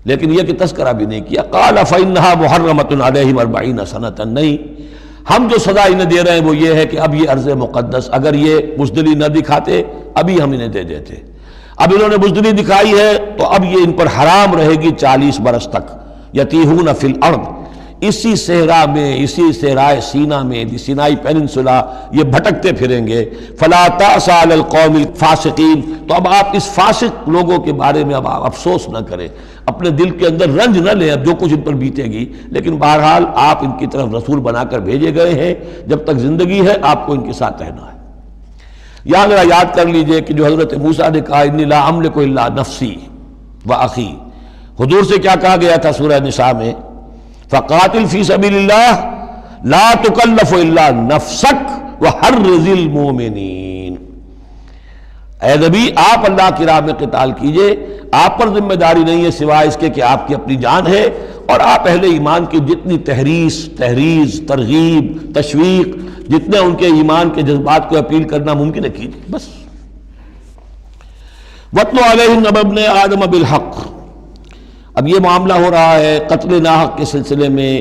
لیکن یہ کہ تذکرہ بھی نہیں کیا۔ قال فإنها محرمة عليهم 40 سنة، نہیں، ہم جو سزا انہیں دے رہے ہیں وہ یہ ہے کہ اب یہ ارض مقدس، اگر یہ بزدلی نہ دکھاتے ابھی ہم انہیں دے دیتے، اب انہوں نے بزدلی دکھائی ہے تو اب یہ ان پر حرام رہے گی 40 برس تک، یتیہون فی الارض، اسی صحرا میں، اسی صحرائے سینا میں، سینائی پیننسولا، یہ بھٹکتے پھریں گے۔ فلا تأس علی القوم الفاسقین، تو اب آپ اس فاسق لوگوں کے بارے میں اب آپ افسوس نہ کریں، اپنے دل کے اندر رنج نہ لیں، اب جو کچھ ان پر بیتے گی، لیکن بہرحال آپ ان کی طرف رسول بنا کر بھیجے گئے ہیں، جب تک زندگی ہے آپ کو ان کے ساتھ رہنا ہے۔ یہاں ذرا یاد کر لیجئے کہ جو حضرت موسیٰ نے کہا انی لا املک الا نفسی واخی، حضور سے کیا کہا گیا تھا سورہ نساء میں؟ فقاتل فی سبیل اللہ لا تکلف الا نفسک وحرض المؤمنین، اے نبی آپ اللہ کی راہ میں قتال کیجئے، آپ پر ذمہ داری نہیں ہے سوائے اس کے کہ آپ کی اپنی جان ہے، اور آپ اہل ایمان کی جتنی تحریض، ترغیب، تشویق، جتنے ان کے ایمان کے جذبات کو اپیل کرنا ممکن ہے کیجئے بس۔ وَاتْلُ عَلَيْهِمْ نَبَأَ ابْنَيْ آدَمَ بِالْحَقِّ، اب یہ معاملہ ہو رہا ہے قتل ناحق کے سلسلے میں،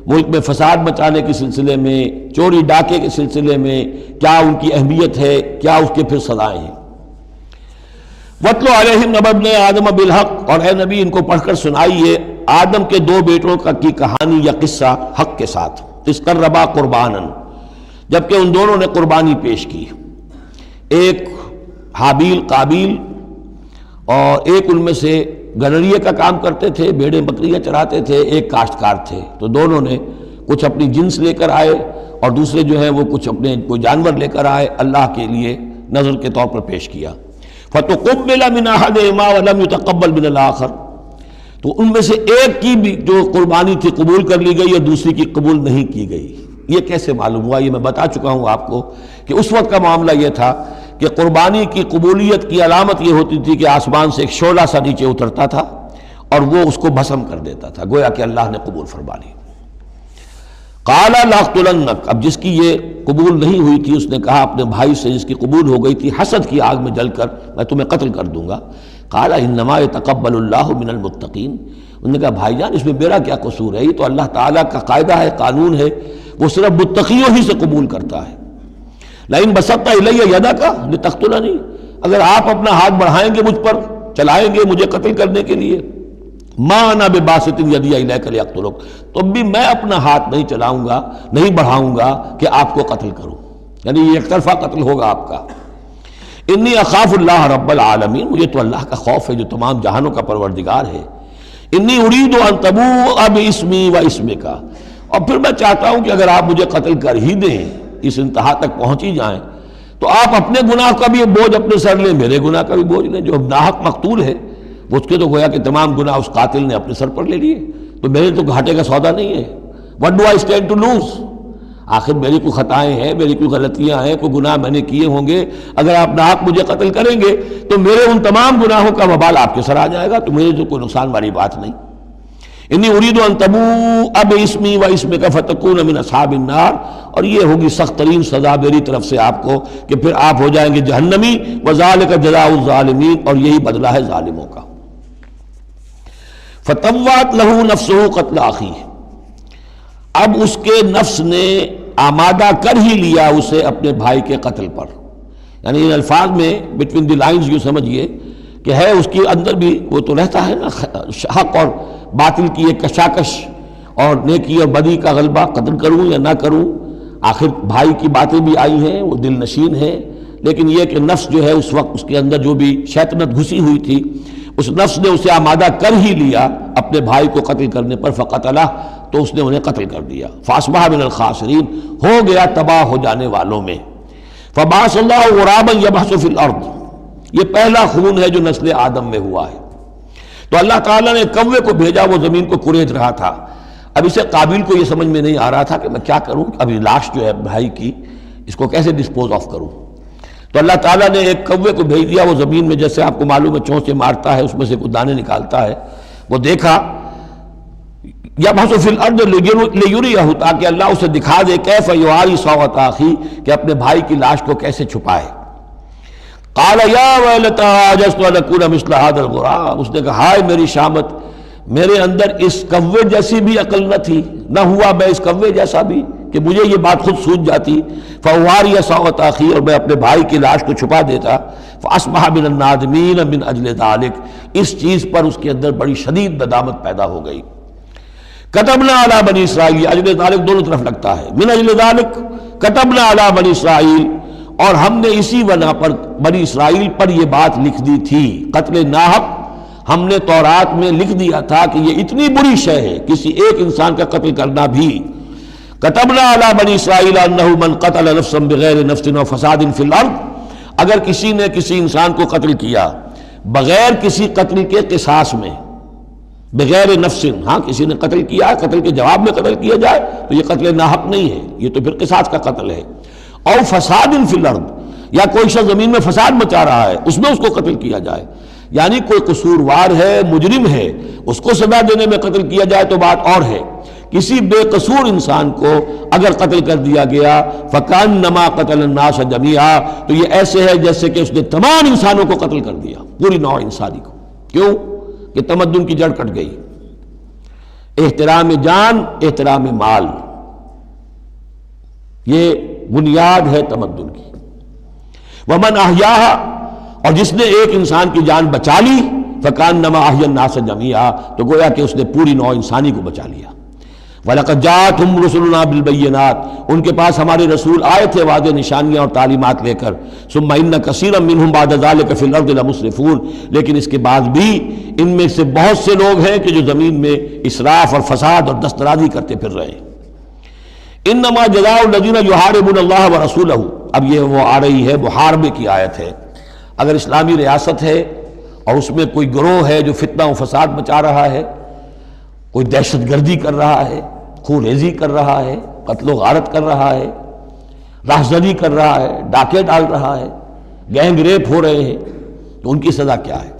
ملک میں فساد مچانے کے سلسلے میں، چوری ڈاکے کے سلسلے میں، کیا ان کی اہمیت ہے، کیا اس کے پھر سزائیں ہیں۔ وَاتْلُ عَلَيْهِمْ نَبَأَ ابْنَيْ آدَمَ بِالْحَقِّ، اور اے نبی ان کو پڑھ کر سنائیے آدم کے 2 بیٹوں کی کہانی یا قصہ حق کے ساتھ، اِذْ قَرَّبَا قُرْبَانًا، جبکہ ان دونوں نے قربانی پیش کی، ایک حابیل قابیل، اور ایک ان میں سے گنریے کا کام کرتے تھے، بھیڑیں بکریاں چراتے تھے، ایک کاشتکار تھے، تو دونوں نے کچھ اپنی جنس لے کر آئے اور دوسرے جو ہیں وہ کچھ اپنے کوئی جانور لے کر آئے، اللہ کے لیے نذر کے طور پر پیش کیا۔ فَتُقُبِّلَ مِنْ أَحَدِهِمَا وَلَمْ يُتَقَبَّلْ مِنَ الْآخَرِ، تو ان میں سے ایک کی بھی جو قربانی تھی قبول کر لی گئی اور دوسری کی قبول نہیں کی گئی۔ یہ کیسے معلوم ہوا؟ یہ میں بتا چکا ہوں آپ کو کہ اس وقت کا معاملہ یہ تھا کہ قربانی کی قبولیت کی علامت یہ ہوتی تھی کہ آسمان سے ایک شعلہ سا نیچے اترتا تھا اور وہ اس کو بھسم کر دیتا تھا، گویا کہ اللہ نے قبول فرما لی۔ قال لأقتلنک، اب جس کی یہ قبول نہیں ہوئی تھی اس نے کہا اپنے بھائی سے جس کی قبول ہو گئی تھی، حسد کی آگ میں جل کر میں تمہیں قتل کر دوں گا۔ قال انما يتقبل اللہ من المتقین، انہوں نے کہا بھائی جان اس میں میرا کیا قصور ہے، یہ تو اللہ تعالیٰ کا قاعدہ ہے، قانون ہے، وہ صرف متقیوں ہی سے قبول کرتا ہے۔ لئن بسطت الی یدک لتقتلنی، اگر آپ اپنا ہاتھ بڑھائیں گے مجھ پر، چلائیں گے مجھے قتل کرنے کے لیے، ما انا بباسط یدی الیک لیقتلک، تو بھی میں اپنا ہاتھ نہیں چلاؤں گا، نہیں بڑھاؤں گا کہ آپ کو قتل کروں، یعنی یہ ایک طرفہ قتل ہوگا آپ کا۔ انی اخاف اللہ رب العالمین، مجھے تو اللہ کا خوف ہے جو تمام جہانوں کا پروردگار ہے۔ انی ارید ان تبوء باسمی و اسمک، اور پھر میں چاہتا ہوں کہ اگر آپ مجھے قتل کر ہی دیں، اس انتہا تک پہنچ ہی جائیں، تو آپ اپنے گناہ کا بھی بوجھ اپنے سر لیں، میرے گناہ کا بھی بوجھ لیں، جو ناحق مقتول ہے اس کے تو گویا کہ تمام گناہ اس قاتل نے اپنے سر پر لے لیے، تو میرے تو گھاٹے کا سودا نہیں ہے۔ What do I stand to lose؟ آخر میری کوئی خطائیں ہیں، میری کوئی غلطیاں ہیں، کوئی گناہ میں نے کیے ہوں گے، اگر آپ ناحق مجھے قتل کریں گے تو میرے ان تمام گناہوں کا وبال آپ کے سر آ جائے گا، تو میرے تو کوئی نقصان والی بات نہیں۔ انی ارید ان تبوء باسمی و اسمک فتکون من اصحاب النار، اور یہ ہوگی سخت ترین سزا میری طرف سے آپ کو کہ پھر آپ ہو جائیں گے جہنمی، وذالک جزاء الظالمین، اور یہی بدلہ ہے ظالموں کا۔ فطوعت لہ نفسہ قتل اخیہ، اب اس کے نفس نے آمادہ کر ہی لیا اسے اپنے بھائی کے قتل پر، یعنی ان الفاظ میں بٹوین دی لائنز یوں سمجھیے کہ ہے اس کے اندر بھی وہ تو رہتا ہے نا حق اور باطل کی ایک کشاکش اور نیکی اور بدی کا غلبہ، قتل کروں یا نہ کروں، آخر بھائی کی باتیں بھی آئی ہیں، وہ دل نشین ہے، لیکن یہ کہ نفس جو ہے اس وقت اس کے اندر جو بھی شیطنت گھسی ہوئی تھی، اس نفس نے اسے آمادہ کر ہی لیا اپنے بھائی کو قتل کرنے پر، فقتلہ، تو اس نے انہیں قتل کر دیا، فاصبح من الخاسرین، ہو گیا تباہ ہو جانے والوں میں۔ فبعث اللہ غرابا یبحث فی الارض، یہ پہلا خون ہے جو نسل آدم میں ہوا ہے۔ تو اللہ تعالیٰ نے کوے کو بھیجا، وہ زمین کو کریج رہا تھا۔ اب اسے قابل کو یہ سمجھ میں نہیں آ رہا تھا کہ میں کیا کروں، ابھی لاش جو ہے بھائی کی، اس کو کیسے ڈسپوز آف کروں۔ تو اللہ تعالیٰ نے ایک کوے کو بھیج دیا، وہ زمین میں جیسے آپ کو معلوم ہے چونچے مارتا ہے، اس میں سے کچھ دانے نکالتا ہے، وہ دیکھا، یبحث فی الارض لیریہ، تاکہ اللہ اسے دکھا دے کیف یواری سوءۃ اخی، کہ اپنے بھائی کی لاش کو کیسے چھپائے۔ قال یا ویلتی عجزت ان اکون مثل ھذا الغراب، اس نے کہا ہائے میری شامت، میرے اندر اس کوے جیسی بھی عقل نہ تھی، نہ ہوا میں اس کوے جیسا بھی کہ مجھے یہ بات خود سوچ جاتی، فواری سوءۃ اخی، اور میں اپنے بھائی کی لاش کو چھپا دیتا، فاصبح من النادمین من اجل ذلک، اس چیز پر اس کے اندر بڑی شدید ندامت پیدا ہو گئی۔ کتبنا علی بنی اسرائیل، اجل ذالک دونوں طرف لگتا ہے، من اجل ذالک کتبنا علی بنی اسرائیل، اور ہم نے اسی بنا پر بنی اسرائیل پر یہ بات لکھ دی تھی، قتل ناحق ہم نے تورات میں لکھ دیا تھا کہ یہ اتنی بری شے ہے کسی ایک انسان کا قتل کرنا بھی۔ کتبنا علی بنی اسرائیل انہ من قتل نفسا بغیر نفس و فساد فی الارض، اگر کسی نے کسی انسان کو قتل کیا بغیر کسی قتل کے قصاص میں، بغیر نفس، ہاں کسی نے قتل کیا، قتل کے جواب میں قتل کیا جائے تو یہ قتل ناحق نہیں ہے، یہ تو پھر قصاص کا قتل ہے۔ اور فساد فی الارض، یا کوئی شخص زمین میں فساد مچا رہا ہے اس میں اس کو قتل کیا جائے، یعنی کوئی قصوروار ہے، مجرم ہے، اس کو سزا دینے میں قتل کیا جائے تو بات اور ہے۔ کسی بے قصور انسان کو اگر قتل کر دیا گیا فکأنما قتل الناس جميعا، تو یہ ایسے ہے جیسے کہ اس نے تمام انسانوں کو قتل کر دیا، پوری نوع انسانی کو۔ کیوں کہ تمدن کی جڑ کٹ گئی، احترام جان، احترام مال، یہ بنیاد ہے تمدن کی۔ ومن احیاھا، اور جس نے ایک انسان کی جان بچا لی، فکأنما احیا الناس جميعا، تو گویا کہ اس نے پوری نوع انسانی کو بچا لیا۔ وَلَقَدْ جَاءَتْهُمْ رُسُلُنَا بِالْبَيِّنَاتِ، ان کے پاس ہمارے رسول آئے تھے واضح نشانیاں اور تعلیمات لے کر۔ ثُمَّ إِنَّ كَثِيرًا مِّنْهُمْ بَعْدَ ذَلِكَ فِي الْأَرْضِ لَمُسْرِفُونَ، لیکن اس کے بعد بھی ان میں سے بہت سے لوگ ہیں کہ جو زمین میں اسراف اور فساد اور دسترازی کرتے پھر رہے ہیں۔ انما جزاء الذین یحاربون اللہ ورسولہ، اب یہ وہ آ رہی ہے محاربے کی آیت ہے۔ اگر اسلامی ریاست ہے اور اس میں کوئی گروہ ہے جو فتنہ و فساد مچا رہا ہے، کوئی دہشت گردی کر رہا ہے، خون ریزی کر رہا ہے، قتل و غارت کر رہا ہے، راہزنی کر رہا ہے، ڈاکے ڈال رہا ہے، گینگ ریپ ہو رہے ہیں، تو ان کی سزا کیا ہے؟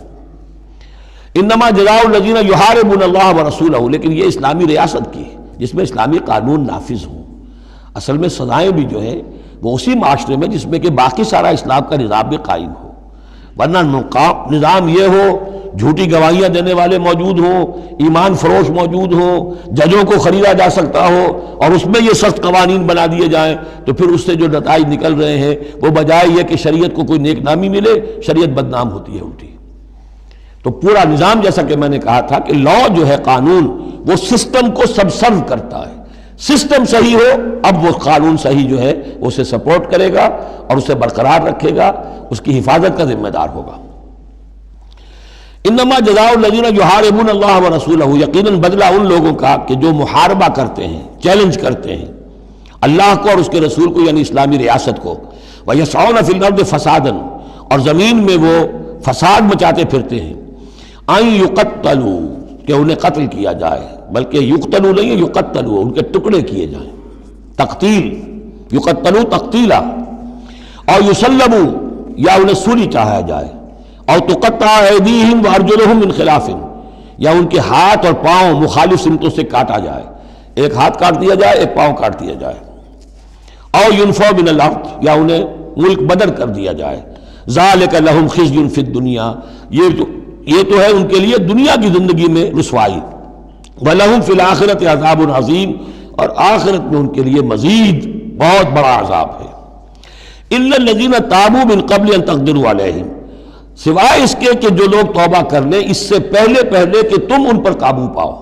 انما جزاء الذین یحاربون اللہ ورسولہ، لیکن یہ اسلامی ریاست کی ہے جس میں اسلامی قانون نافذ ہوں۔ اصل میں سزائیں بھی جو ہے وہ اسی معاشرے میں جس میں کہ باقی سارا اسلام کا نظام بھی قائم ہو، ورنہ نظام یہ ہو جھوٹی گواہیاں دینے والے موجود ہوں، ایمان فروش موجود ہوں، ججوں کو خریدا جا سکتا ہو، اور اس میں یہ سخت قوانین بنا دیے جائیں، تو پھر اس سے جو نتائج نکل رہے ہیں وہ بجائے یہ کہ شریعت کو کوئی نیک نامی ملے، شریعت بدنام ہوتی ہے الٹی۔ تو پورا نظام جیسا کہ میں نے کہا تھا کہ لا جو ہے قانون وہ سسٹم کو سبسرو کرتا ہے، سسٹم صحیح ہو اب وہ قانون صحیح جو ہے اسے سپورٹ کرے گا اور اسے برقرار رکھے گا، اس کی حفاظت کا ذمہ دار ہوگا۔ انما جزاء الذین یحاربون اللہ ورسولہ، یقیناً بدلہ ان لوگوں کا کہ جو محاربہ کرتے ہیں، چیلنج کرتے ہیں اللہ کو اور اس کے رسول کو، یعنی اسلامی ریاست کو، ویسعون فی الارض فسادا، اور زمین میں وہ فساد مچاتے پھرتے ہیں، ان یقتلوا، کہ انہیں قتل کیا جائے، بلکہ یقتلوا نہیں ہے یقتلوا، ان کے ٹکڑے کیے جائیں، تقتیل، یقتلوا تقتیلا، اور یسلبوا، یا انہیں سولی چاہا جائے، اور تقطع ایدیہم وارجلہم من خلاف، یا ان کے ہاتھ اور پاؤں مخالف سمتوں سے کاٹا جائے، ایک ہاتھ کاٹ دیا جائے، ایک پاؤں کاٹ دیا جائے، اور ینفوا من الارض، یا انہیں ملک بدر کر دیا جائے، ذالک لہم خزی فی الدنیا، یہ تو ہے ان کے لیے دنیا کی زندگی میں رسوائی، وَلَهُمْ فِي الْآخِرَةِ عَذَابٌ عَظِيمٌ، اور آخرت میں ان کے لیے مزید بہت بڑا عذاب ہے۔ إِلَّا الَّذِينَ تَابُوا مِن قَبْلِ أَن تَقْدِرُوا عَلَيْهِمْ، سوائے اس کے کہ جو لوگ توبہ کر لیں اس سے پہلے کہ تم ان پر قابو پاؤ۔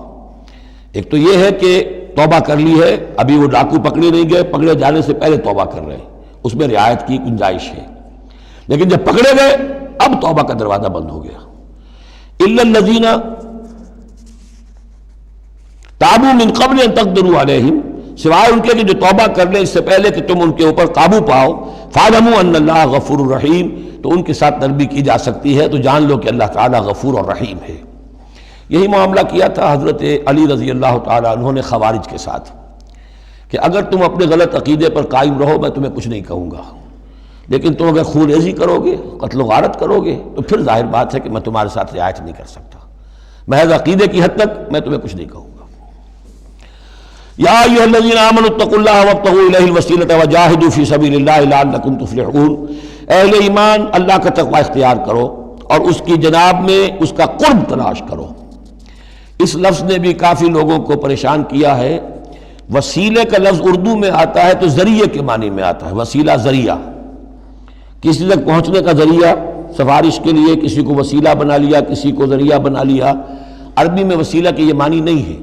ایک تو یہ ہے کہ توبہ کر لی ہے، ابھی وہ ڈاکو پکڑے نہیں گئے، پکڑے جانے سے پہلے توبہ کر رہے ہیں، اس میں رعایت کی گنجائش ہے۔ لیکن جب پکڑے گئے اب توبہ کا دروازہ بند ہو گیا. الا الذین تابوا من قبل ان تقدروا علیہم، سوائے ان کے کہ جو توبہ کر لیں اس سے پہلے کہ تم ان کے اوپر قابو پاؤ. فاعلموا ان اللہ غفور الرحیم، تو ان کے ساتھ نرمی کی جا سکتی ہے، تو جان لو کہ اللہ تعالیٰ غفور اور رحیم ہے. یہی معاملہ کیا تھا حضرت علی رضی اللہ تعالیٰ عنہ نے خوارج کے ساتھ کہ اگر تم اپنے غلط عقیدے پر قائم رہو میں تمہیں کچھ نہیں کہوں گا، لیکن تم اگر خون ریزی کرو گے، قتل و غارت کرو گے، تو پھر ظاہر بات ہے کہ میں تمہارے ساتھ رعایت نہیں کر سکتا. محض عقیدے کی حد تک میں تمہیں کچھ نہیں کہوں گا. یا ایھا الذین آمنوا اتقوا اللہ وابتغوا الیہ الوسیلۃ وجاہدوا فی سبیل اللہ لعلکم تفلحون. اہل ایمان اللہ کا تقوی اختیار کرو اور اس کی جناب میں اس کا قرب تلاش کرو. اس لفظ نے بھی کافی لوگوں کو پریشان کیا ہے. وسیلے کا لفظ اردو میں آتا ہے تو ذریعے کے معنی میں آتا ہے. وسیلہ ذریعہ، کسی تک پہنچنے کا ذریعہ، سفارش کے لیے کسی کو وسیلہ بنا لیا، کسی کو ذریعہ بنا لیا. عربی میں وسیلہ کے یہ معنی نہیں ہے.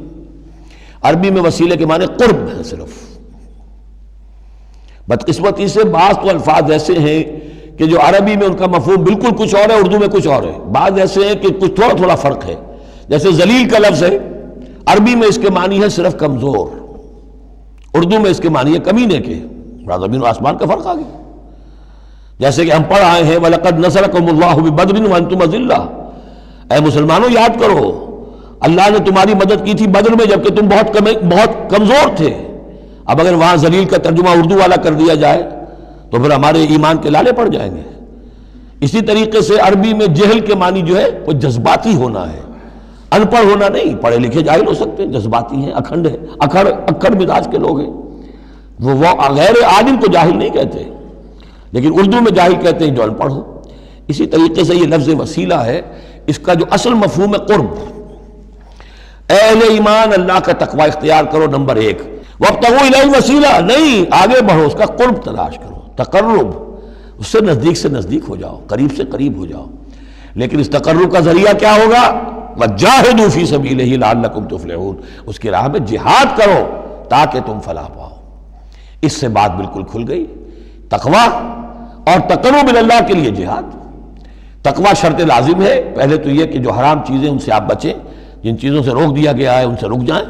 عربی میں وسیلے کے معنی قرب ہے صرف. بدقسمتی سے بعض تو الفاظ ایسے ہیں کہ جو عربی میں ان کا مفہوم بالکل کچھ اور ہے، اردو میں کچھ اور ہے. بعض ایسے ہیں کہ کچھ تھوڑا تھوڑا فرق ہے. جیسے ذلیل کا لفظ ہے، عربی میں اس کے معنی ہے صرف کمزور، اردو میں اس کے معنی ہے کمینے کے. زمین و آسمان کا فرق آ گیا. جیسے کہ ہم پڑھ آئے ہیں وَلَقَدْ نَصَرَكُمُ اللَّهُ بِبَدْرٍ وَأَنْتُمْ أَذِلَّةٌ، اے مسلمانوں یاد کرو اللہ نے تمہاری مدد کی تھی بدر میں جبکہ تم بہت کمزور تھے. اب اگر وہاں ذلیل کا ترجمہ اردو والا کر دیا جائے تو پھر ہمارے ایمان کے لالے پڑ جائیں گے. اسی طریقے سے عربی میں جہل کے معنی جو ہے وہ جذباتی ہونا ہے، ان پڑھ ہونا نہیں. پڑھے لکھے جاہل ہو سکتے ہیں، جذباتی ہیں، اکھڑ ہیں، اکھڑ مزاج کے لوگ ہیں. وہ غیر عالم کو جاہل نہیں کہتے، لیکن اردو میں جاہل کہتے ہیں جو ان پڑھ ہو. اسی طریقے سے یہ لفظ وسیلہ ہے، اس کا جو اصل مفہوم ہے قرب. اہل ایمان اللہ کا تقوی اختیار کرو نمبر 1. وابتغوا الیہ الوسیلہ، نہیں آگے بڑھو، اس کا قرب تلاش کرو، تقرب، اس سے نزدیک ہو جاؤ، قریب سے قریب ہو جاؤ. لیکن اس تقرب کا ذریعہ کیا ہوگا؟ وجاہدوا فی سبیلہ لعلکم تفلحون، اس کی راہ میں جہاد کرو تاکہ تم فلاح پاؤ. اس سے بات بالکل کھل گئی. تقوی اور تقرب اللہ کے لیے جہاد. تقوی شرط لازم ہے. پہلے تو یہ کہ جو حرام چیزیں ان سے آپ بچیں، جن چیزوں سے روک دیا گیا ہے ان سے رک جائیں،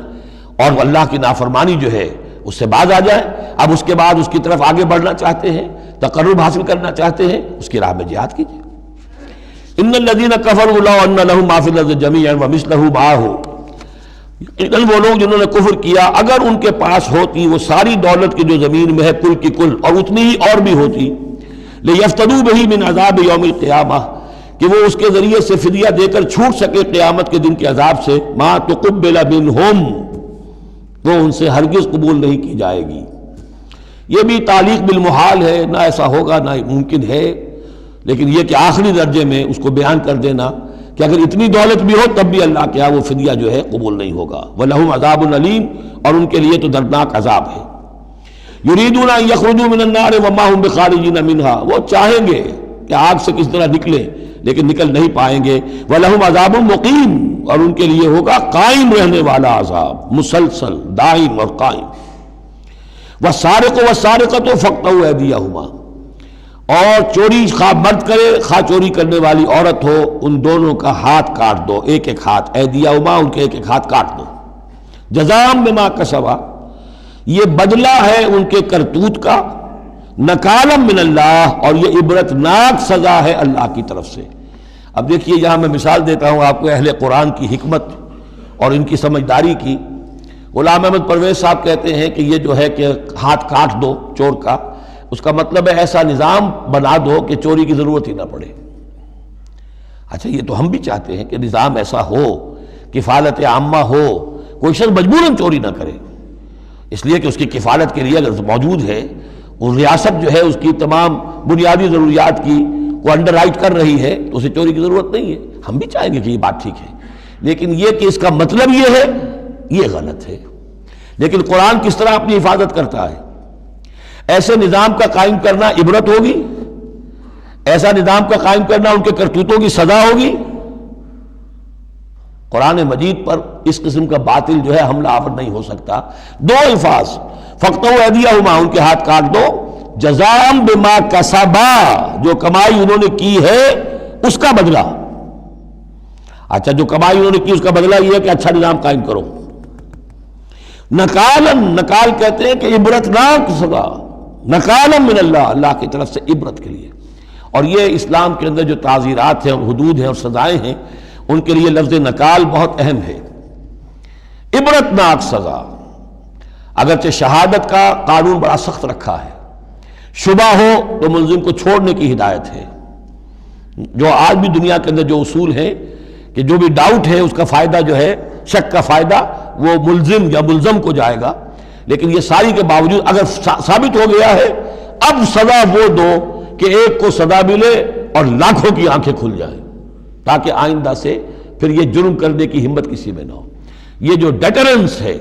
اور اللہ کی نافرمانی جو ہے اس سے باز آ جائیں. اب اس کے بعد اس کی طرف آگے بڑھنا چاہتے ہیں، تقرب حاصل کرنا چاہتے ہیں، اس کی راہ میں جہاد کیجیے. ان الذین کفروا لو ان لهم ما فی الارض جميعا ومثلہ معہ، یقیناً وہ لوگ جنہوں نے کفر کیا اگر ان کے پاس ہوتی وہ ساری دولت کی جو زمین میں ہے کل کی کل، اور اتنی ہی اور بھی ہوتی، لیفتدوا بہ من عذاب یوم القیامہ، کہ وہ اس کے ذریعے سے فدیہ دے کر چھوٹ سکے قیامت کے دن کے عذاب سے. ما تقبل منہم، وہ ان سے ہرگز قبول نہیں کی جائے گی. یہ بھی تعلیق بالمحال ہے، نہ ایسا ہوگا نہ ممکن ہے. لیکن یہ کہ آخری درجے میں اس کو بیان کر دینا کہ اگر اتنی دولت بھی ہو تب بھی اللہ کیا وہ فدیہ جو ہے قبول نہیں ہوگا. وَلَهُمْ عَذَابٌ عَلِيمٌ، اور ان کے لیے تو دردناک عذاب ہے. يُرِيدُونَ أَن يَخْرُجُوا مِنَ النَّارِ وَمَا هُمْ بِخَارِجِينَ مِنْهَا، وہ چاہیں گے کہ آگ سے کس طرح نکلے لیکن نکل نہیں پائیں گے. وَلَهُمْ عَذَابٌ مُقِيمٌ، اور ان کے لیے ہوگا قائم رہنے والا عذاب، مسلسل دائم اور قائم. وَالسَّارِقُ وَالسَّارِقَةُ فَاقْطَعُوا أَيْدِيَهُمَا، اور چوری خواہ مرد کرے خواہ چوری کرنے والی عورت ہو، ان دونوں کا ہاتھ کاٹ دو، ایک ایک ہاتھ. ایدیہما، ان کے ایک ایک ہاتھ کاٹ دو. جزاء بما کسبا، یہ بدلہ ہے ان کے کرتوت کا. نکالا من اللہ، اور یہ عبرتناک سزا ہے اللہ کی طرف سے. اب دیکھیے یہاں میں مثال دیتا ہوں آپ کو اہل قرآن کی حکمت اور ان کی سمجھداری کی. غلام احمد پرویز صاحب کہتے ہیں کہ یہ جو ہے کہ ہاتھ کاٹ دو چور کا، اس کا مطلب ہے ایسا نظام بنا دو کہ چوری کی ضرورت ہی نہ پڑے. اچھا یہ تو ہم بھی چاہتے ہیں کہ نظام ایسا ہو، کفالت عامہ ہو، کوئی شخص مجبوراً چوری نہ کرے، اس لیے کہ اس کی کفالت کے لیے اگر موجود ہے، وہ ریاست جو ہے اس کی تمام بنیادی ضروریات کی وہ انڈر رائٹ کر رہی ہے تو اسے چوری کی ضرورت نہیں ہے. ہم بھی چاہیں گے کہ یہ بات ٹھیک ہے، لیکن یہ کہ اس کا مطلب یہ ہے، یہ غلط ہے. لیکن قرآن کس طرح اپنی حفاظت کرتا ہے. ایسے نظام کا قائم کرنا عبرت ہوگی، ایسا نظام کا قائم کرنا ان کے کرتوتوں کی سزا ہوگی. قرآن مجید پر اس قسم کا باطل جو ہے حملہ آور نہیں ہو سکتا. دو الفاظ، فَاقْطَعُوا أَيْدِيَهُمَا، ان کے ہاتھ کاٹ دو. جزاء بما کسبا، جو کمائی انہوں نے کی ہے اس کا بدلہ. اچھا جو کمائی انہوں نے کی اس کا بدلہ یہ ہے کہ اچھا نظام قائم کرو. نکالن، نکال کہتے ہیں کہ عبرتناک سزا، نکالن من اللہ، اللہ کی طرف سے عبرت کے لیے. اور یہ اسلام کے اندر جو تعزیرات ہیں اور حدود ہیں اور سزائیں ہیں ان کے لیے لفظ نکال بہت اہم ہے. عبرتناک سزا. اگرچہ شہادت کا قانون بڑا سخت رکھا ہے، شبہ ہو تو ملزم کو چھوڑنے کی ہدایت ہے. جو آج بھی دنیا کے اندر جو اصول ہیں کہ جو بھی ڈاؤٹ ہے اس کا فائدہ جو ہے، شک کا فائدہ وہ ملزم یا ملزم کو جائے گا. لیکن یہ ساری کے باوجود اگر ثابت ہو گیا ہے، اب سزا وہ دو کہ ایک کو سزا ملے اور لاکھوں کی آنکھیں کھل جائیں، تاکہ آئندہ سے پھر یہ جرم کرنے کی ہمت کسی میں نہ ہو. یہ جو ڈیٹرنس ہے،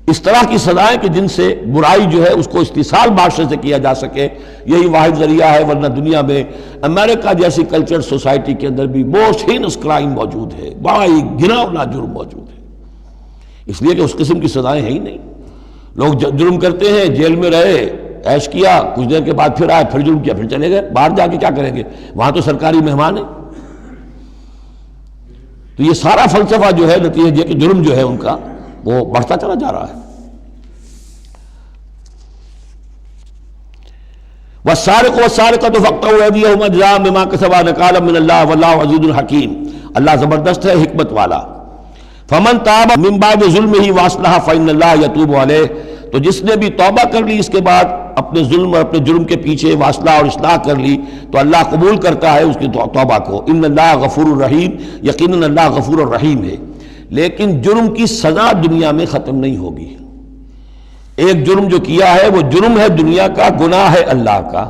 اس طرح کی سزائیں کہ جن سے برائی جو ہے اس کو استحصال معاشرے سے کیا جا سکے، یہی واحد ذریعہ ہے. ورنہ دنیا میں امریکہ جیسی کلچر سوسائٹی کے اندر بھی موسٹ ہینس کرائم موجود ہے، بڑا ہی گھناؤنا جرم موجود ہے، اس لیے کہ اس قسم کی سزائیں ہیں ہی نہیں. لوگ جرم کرتے ہیں، جیل میں رہے، عیش کیا، کچھ دیر کے بعد پھر آئے، پھر جرم کیا، پھر چلے گئے. باہر جا کے کیا کریں گے؟ وہاں تو سرکاری مہمان ہیں. تو یہ سارا فلسفہ جو ہے نتیجہ کہ جرم جو ہے ان کا وہ بڑھتا چلا جا رہا ہے. والسارق والسارقۃ فاقطعوا ایدیہما جزاء بما کسبا نکالا من اللہ واللہ عزیز حکیم. اللہ زبردست ہے، حکمت والا. فمن تاب من بعد ظلمہ واصلح فإن اللہ یتوب علیہ. تو جس نے بھی توبہ کر لی اس کے بعد اپنے ظلم اور اپنے جرم کے پیچھے واصلہ اور اصلاح کر لی تو اللہ قبول کرتا ہے اس کی توبہ کو. ان اللہ غفور الرحیم، یقیناً اللہ غفور الرحیم ہے. لیکن جرم کی سزا دنیا میں ختم نہیں ہوگی. ایک جرم جو کیا ہے وہ جرم ہے دنیا کا، گناہ ہے اللہ کا.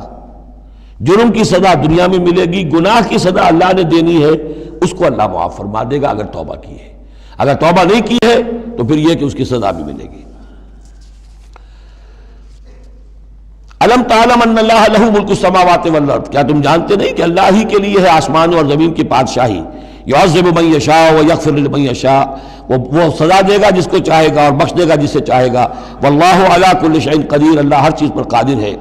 جرم کی سزا دنیا میں ملے گی، گناہ کی سزا اللہ نے دینی ہے، اس کو اللہ معاف فرما دے گا اگر توبہ کی ہے. اگر توبہ نہیں کی ہے تو پھر یہ کہ اس کی سزا بھی ملے گی. الم تعلم ان اللہ لہ ملک السماوات والارض، کیا تم جانتے نہیں کہ اللہ ہی کے لیے ہے آسمانوں اور زمین کی بادشاہی. یعذب من یشاء ویغفر لمن یشاء، وہ سزا دے گا جس کو چاہے گا اور بخش دے گا جسے چاہے گا. واللہ علی کل شیء قدیر، اللہ ہر چیز پر قادر ہے.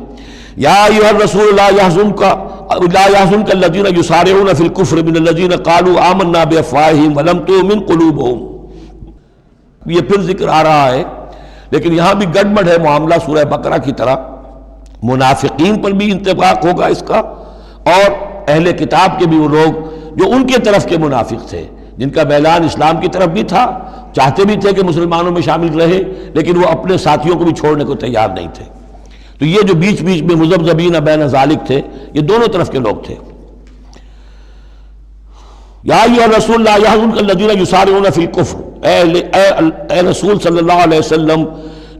یا ایھا الرسول لا یحزنک الذین یسارعون فی الکفر من الذین قالوا آمنا بافواہہم ولم تؤمن قلوبہم. یہ پھر ذکر آ رہا ہے لیکن یہاں بھی گڑبڑ ہے معاملہ سورہ بقرہ کی طرح. منافقین پر بھی انطباق ہوگا اس کا، اور اہل کتاب کے بھی وہ لوگ جو ان کے طرف کے منافق تھے، جن کا میلان اسلام کی طرف بھی تھا، چاہتے بھی تھے کہ مسلمانوں میں شامل رہے، لیکن وہ اپنے ساتھیوں کو بھی چھوڑنے کو تیار نہیں تھے. تو یہ جو بیچ بیچ میں مذبذبین بین ذالک تھے، یہ دونوں طرف کے لوگ تھے. یا ایھا الرسول لا یحزنک الذین یسارعون فی الکفر، اے رسول صلی اللہ علیہ وسلم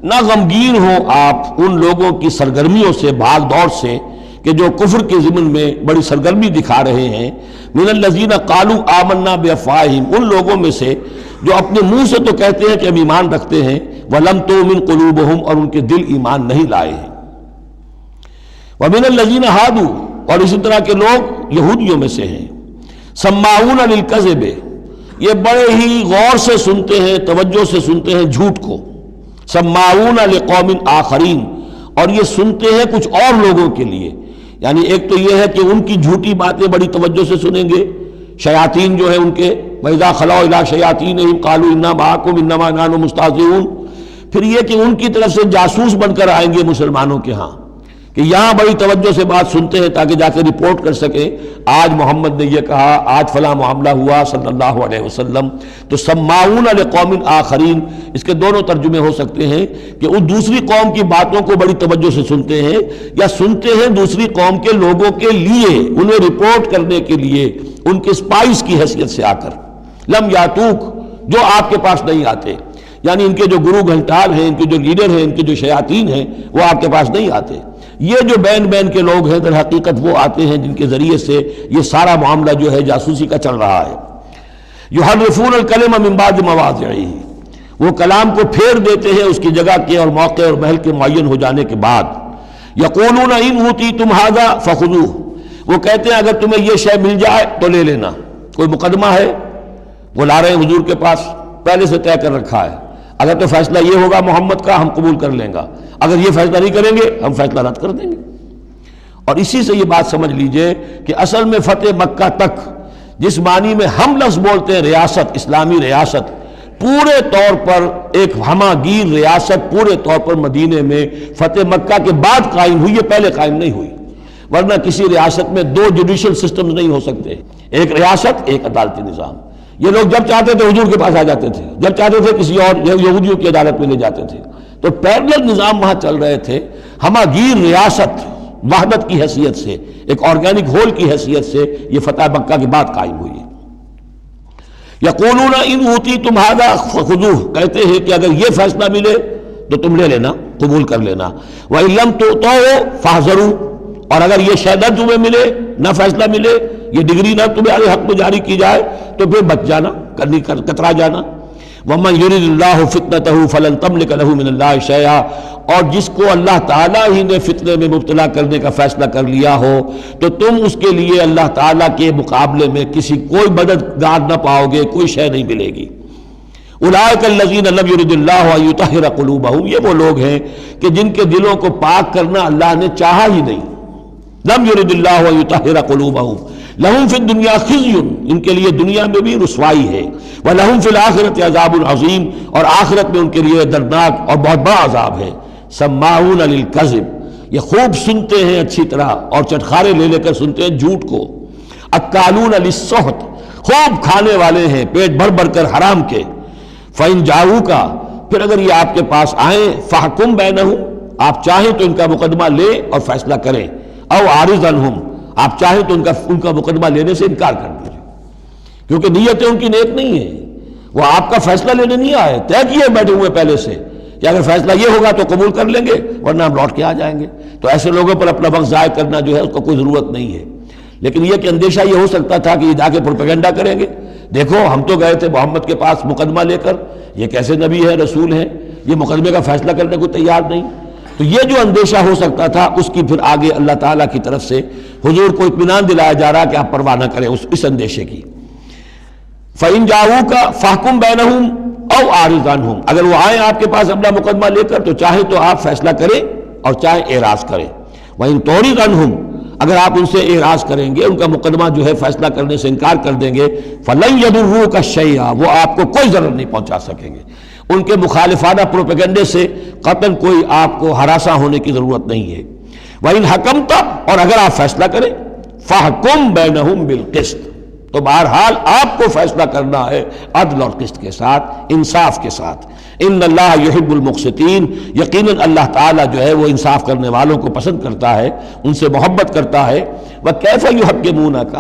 نہ غمگین ہو آپ ان لوگوں کی سرگرمیوں سے، بھاگ دوڑ سے کہ جو کفر کے ضمن میں بڑی سرگرمی دکھا رہے ہیں. من الذین قالوا آمنا بافواہہم، ان لوگوں میں سے جو اپنے منہ سے تو کہتے ہیں کہ ہم ایمان رکھتے ہیں، ولم تؤمن قلوبہم، اور ان کے دل ایمان نہیں لائے ہیں. ومن الذین ہادوا، اور اسی طرح کے لوگ یہودیوں میں سے ہیں. سماعون للکذب، یہ بڑے ہی غور سے سنتے ہیں، توجہ سے سنتے ہیں جھوٹ کو. سماعون لقوم آخرین، اور یہ سنتے ہیں کچھ اور لوگوں کے لیے. یعنی ایک تو یہ ہے کہ ان کی جھوٹی باتیں بڑی توجہ سے سنیں گے، شیاطین جو ہیں ان کے، وَإِذَا خَلَوْا إِلَىٰ شَيَاطِينِهِمْ قَالُوا إِنَّا مَعَكُمْ إِنَّمَا نَحْنُ مُسْتَهْزِئُونَ. پھر یہ کہ ان کی طرف سے جاسوس بن کر آئیں گے مسلمانوں کے ہاں کہ یہاں بڑی توجہ سے بات سنتے ہیں تاکہ جا کے رپورٹ کر سکیں آج محمد نے یہ کہا، آج فلاں معاملہ ہوا صلی اللہ علیہ وسلم. تو سماعون لقوم آخرین، اس کے دونوں ترجمے ہو سکتے ہیں کہ ان دوسری قوم کی باتوں کو بڑی توجہ سے سنتے ہیں، یا سنتے ہیں دوسری قوم کے لوگوں کے لیے، انہیں رپورٹ کرنے کے لیے، ان کے اسپائس کی حیثیت سے آ کر. لم یاتوک، جو آپ کے پاس نہیں آتے، یعنی ان کے جو گرو گھنٹال ہیں، ان کے جو لیڈر ہیں، ان کے جو شیاطین ہیں، وہ آپ کے پاس نہیں آتے. یہ جو بین بین کے لوگ ہیں در حقیقت وہ آتے ہیں جن کے ذریعے سے یہ سارا معاملہ جو ہے جاسوسی کا چل رہا ہے. یحرفون الکلم من بعد مواضعہ، وہ کلام کو پھیر دیتے ہیں اس کی جگہ کے اور موقع اور محل کے معین ہو جانے کے بعد. یقولون ان اوتیتم ھذا فخذوہ، وہ کہتے ہیں اگر تمہیں یہ شے مل جائے تو لے لینا. کوئی مقدمہ ہے، وہ لا رہے ہیں حضور کے پاس، پہلے سے طے کر رکھا ہے، اگر تو فیصلہ یہ ہوگا محمد کا ہم قبول کر لیں گا، اگر یہ فیصلہ نہیں کریں گے ہم فیصلہ رد کر دیں گے. اور اسی سے یہ بات سمجھ لیجئے کہ اصل میں فتح مکہ تک جس معنی میں ہم لفظ بولتے ہیں ریاست، اسلامی ریاست، پورے طور پر ایک ہماگیر ریاست پورے طور پر مدینے میں فتح مکہ کے بعد قائم ہوئی ہے، پہلے قائم نہیں ہوئی۔ ورنہ کسی ریاست میں دو جوڈیشل سسٹمز نہیں ہو سکتے، ایک ریاست ایک عدالتی نظام۔ یہ لوگ جب چاہتے تھے حضور کے پاس آ جاتے تھے، جب چاہتے تھے کسی اور یہودیوں کی عدالت میں لے جاتے تھے، تو پیرلل نظام وہاں چل رہے تھے۔ ہماگیر ریاست وحدت کی حیثیت سے، ایک آرگینک ہول کی حیثیت سے یہ فتح مکہ کے بعد قائم ہوئی ہے۔ یقولون ان اوتیتم ھذا فخذوہ، کہتے ہیں کہ اگر یہ فیصلہ ملے تو تم لے لینا، قبول کر لینا۔ وَإِن لَّمْ تُؤْتَوْا فَاحْذَرُوا، اور اگر یہ شہادت تمہیں ملے، نہ فیصلہ ملے، یہ ڈگری نہ تمہارے حق میں جاری کی جائے تو پھر بچ جانا، کترا جانا۔ وَمَن يُرِدِ اللَّهُ فِتْنَتَهُ فَلَن تَمْلِكَ لَهُ مِنَ اللَّهِ شَيْئًا، اور جس کو اللہ تعالیٰ ہی نے فتنے میں مبتلا کرنے کا فیصلہ کر لیا ہو تو تم اس کے لیے اللہ تعالیٰ کے مقابلے میں کوئی مددگار نہ پاؤ گے، کوئی شے نہیں ملے گی۔ اولئک الذین لم یرد اللہ ان یطہر قلوبہم، یہ وہ لوگ ہیں کہ جن کے دلوں کو پاک کرنا اللہ نے چاہا ہی نہیں۔ لم یرد اللہ ان یطہر قلوبہم لہم فی الدنیا خزی، ان کے لیے دنیا میں بھی رسوائی ہے، ولہم فی الآخرۃ عذاب عظیم، اور آخرت میں ان کے لیے دردناک اور بہت بڑا عذاب ہے۔ سماعون للکذب، یہ خوب سنتے ہیں اچھی طرح اور چٹخارے لے لے کر سنتے ہیں جھوٹ کو۔ اکالون للسحت، خوب کھانے والے ہیں پیٹ بھر بھر کر حرام کے۔ فإن جاؤوک، پھر اگر یہ آپ کے پاس آئیں، فاحکم بینہم، آپ چاہیں تو ان کا مقدمہ لیں اور فیصلہ کریں، او عارض عنہم، آپ چاہیں تو ان کا مقدمہ لینے سے انکار کر دیجیے، کیونکہ نیتیں ان کی نیک نہیں ہیں، وہ آپ کا فیصلہ لینے نہیں آئے، طے کیے بیٹھے ہوئے پہلے سے کہ اگر فیصلہ یہ ہوگا تو قبول کر لیں گے ورنہ ہم لوٹ کے آ جائیں گے۔ تو ایسے لوگوں پر اپنا وقت ضائع کرنا جو ہے اس کو کوئی ضرورت نہیں ہے۔ لیکن یہ کہ اندیشہ یہ ہو سکتا تھا کہ یہ جا کے پروپیگنڈا کریں گے، دیکھو ہم تو گئے تھے محمد کے پاس مقدمہ لے کر، یہ کیسے نبی ہے، رسول ہے، یہ مقدمے کا فیصلہ کرنے کو تیار نہیں۔ تو یہ جو اندیشہ ہو سکتا تھا اس کی پھر آگے اللہ تعالیٰ کی طرف سے حضور کو اطمینان دلایا جا رہا کہ آپ پرواہ نہ کریں اس اندیشے کی۔ فَإِن جَاءُوكَ فَاحْكُم بَيْنَهُمْ أَوْ أَعْرِضْ عَنْهُمْ، اگر وہ آئیں آپ کے پاس اپنا مقدمہ لے کر تو چاہے تو آپ فیصلہ کریں اور چاہے اعراض کریں۔ وَإِن تُعْرِضْ عَنْهُمْ، اگر آپ ان سے اعراض کریں گے، ان کا مقدمہ جو ہے فیصلہ کرنے سے انکار کر دیں گے، فَلَن يَضُرُّوكَ شَيْئًا، وہ آپ کو کوئی ضرر نہیں پہنچا سکیں گے۔ ان کے مخالفانہ پروپیگنڈے سے قطعاً کوئی آپ کو ہراساں ہونے کی ضرورت نہیں ہے۔ وَإِنْ حَكَمْتَ، اور اگر آپ فیصلہ کریں، فَحْكُم بَيْنَهُمْ بِالْقِسْطِ، تو بہرحال آپ کو فیصلہ کرنا ہے عدل اور قسط کے ساتھ، انصاف کے ساتھ۔ ان اللہ یحب المقسطین، یقیناً اللہ تعالیٰ جو ہے وہ انصاف کرنے والوں کو پسند کرتا ہے، ان سے محبت کرتا ہے۔ وَكَيْفَ يُحَكِّمُونَكَ،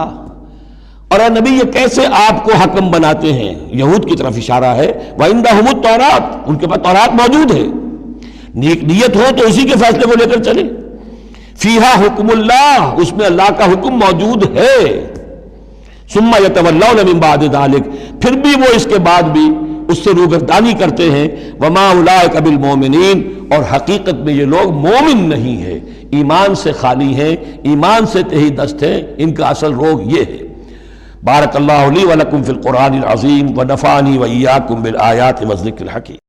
اور اے نبی یہ کیسے آپ کو حکم بناتے ہیں، یہود کی طرف اشارہ ہے۔ وَعِندَهُمُ التَّوْرَاۃ، ان کے پاس تورات موجود ہے، نیک نیت ہو تو اسی کے فیصلے کو لے کر چلیں۔ فِيهَا حُكْمُ اللَّهِ، اس میں اللہ کا حکم موجود ہے۔ ثُمَّ يَتَوَلَّوْنَ مِن بَعْدِ ذَلِكَ، پھر بھی وہ اس کے بعد بھی اس سے روگردانی کرتے ہیں۔ وَمَا أُولَٰئِكَ بِالْمُؤْمِنِينَ، اور حقیقت میں یہ لوگ مومن نہیں ہیں، ایمان سے خالی ہیں، ایمان سے تہی دست ہیں، ان کا اصل روگ یہ ہے۔ بارک اللہ لی ولکم فی القرآن العظیم ونفعنی وإیاکم بالآیات والذکر الحکیم۔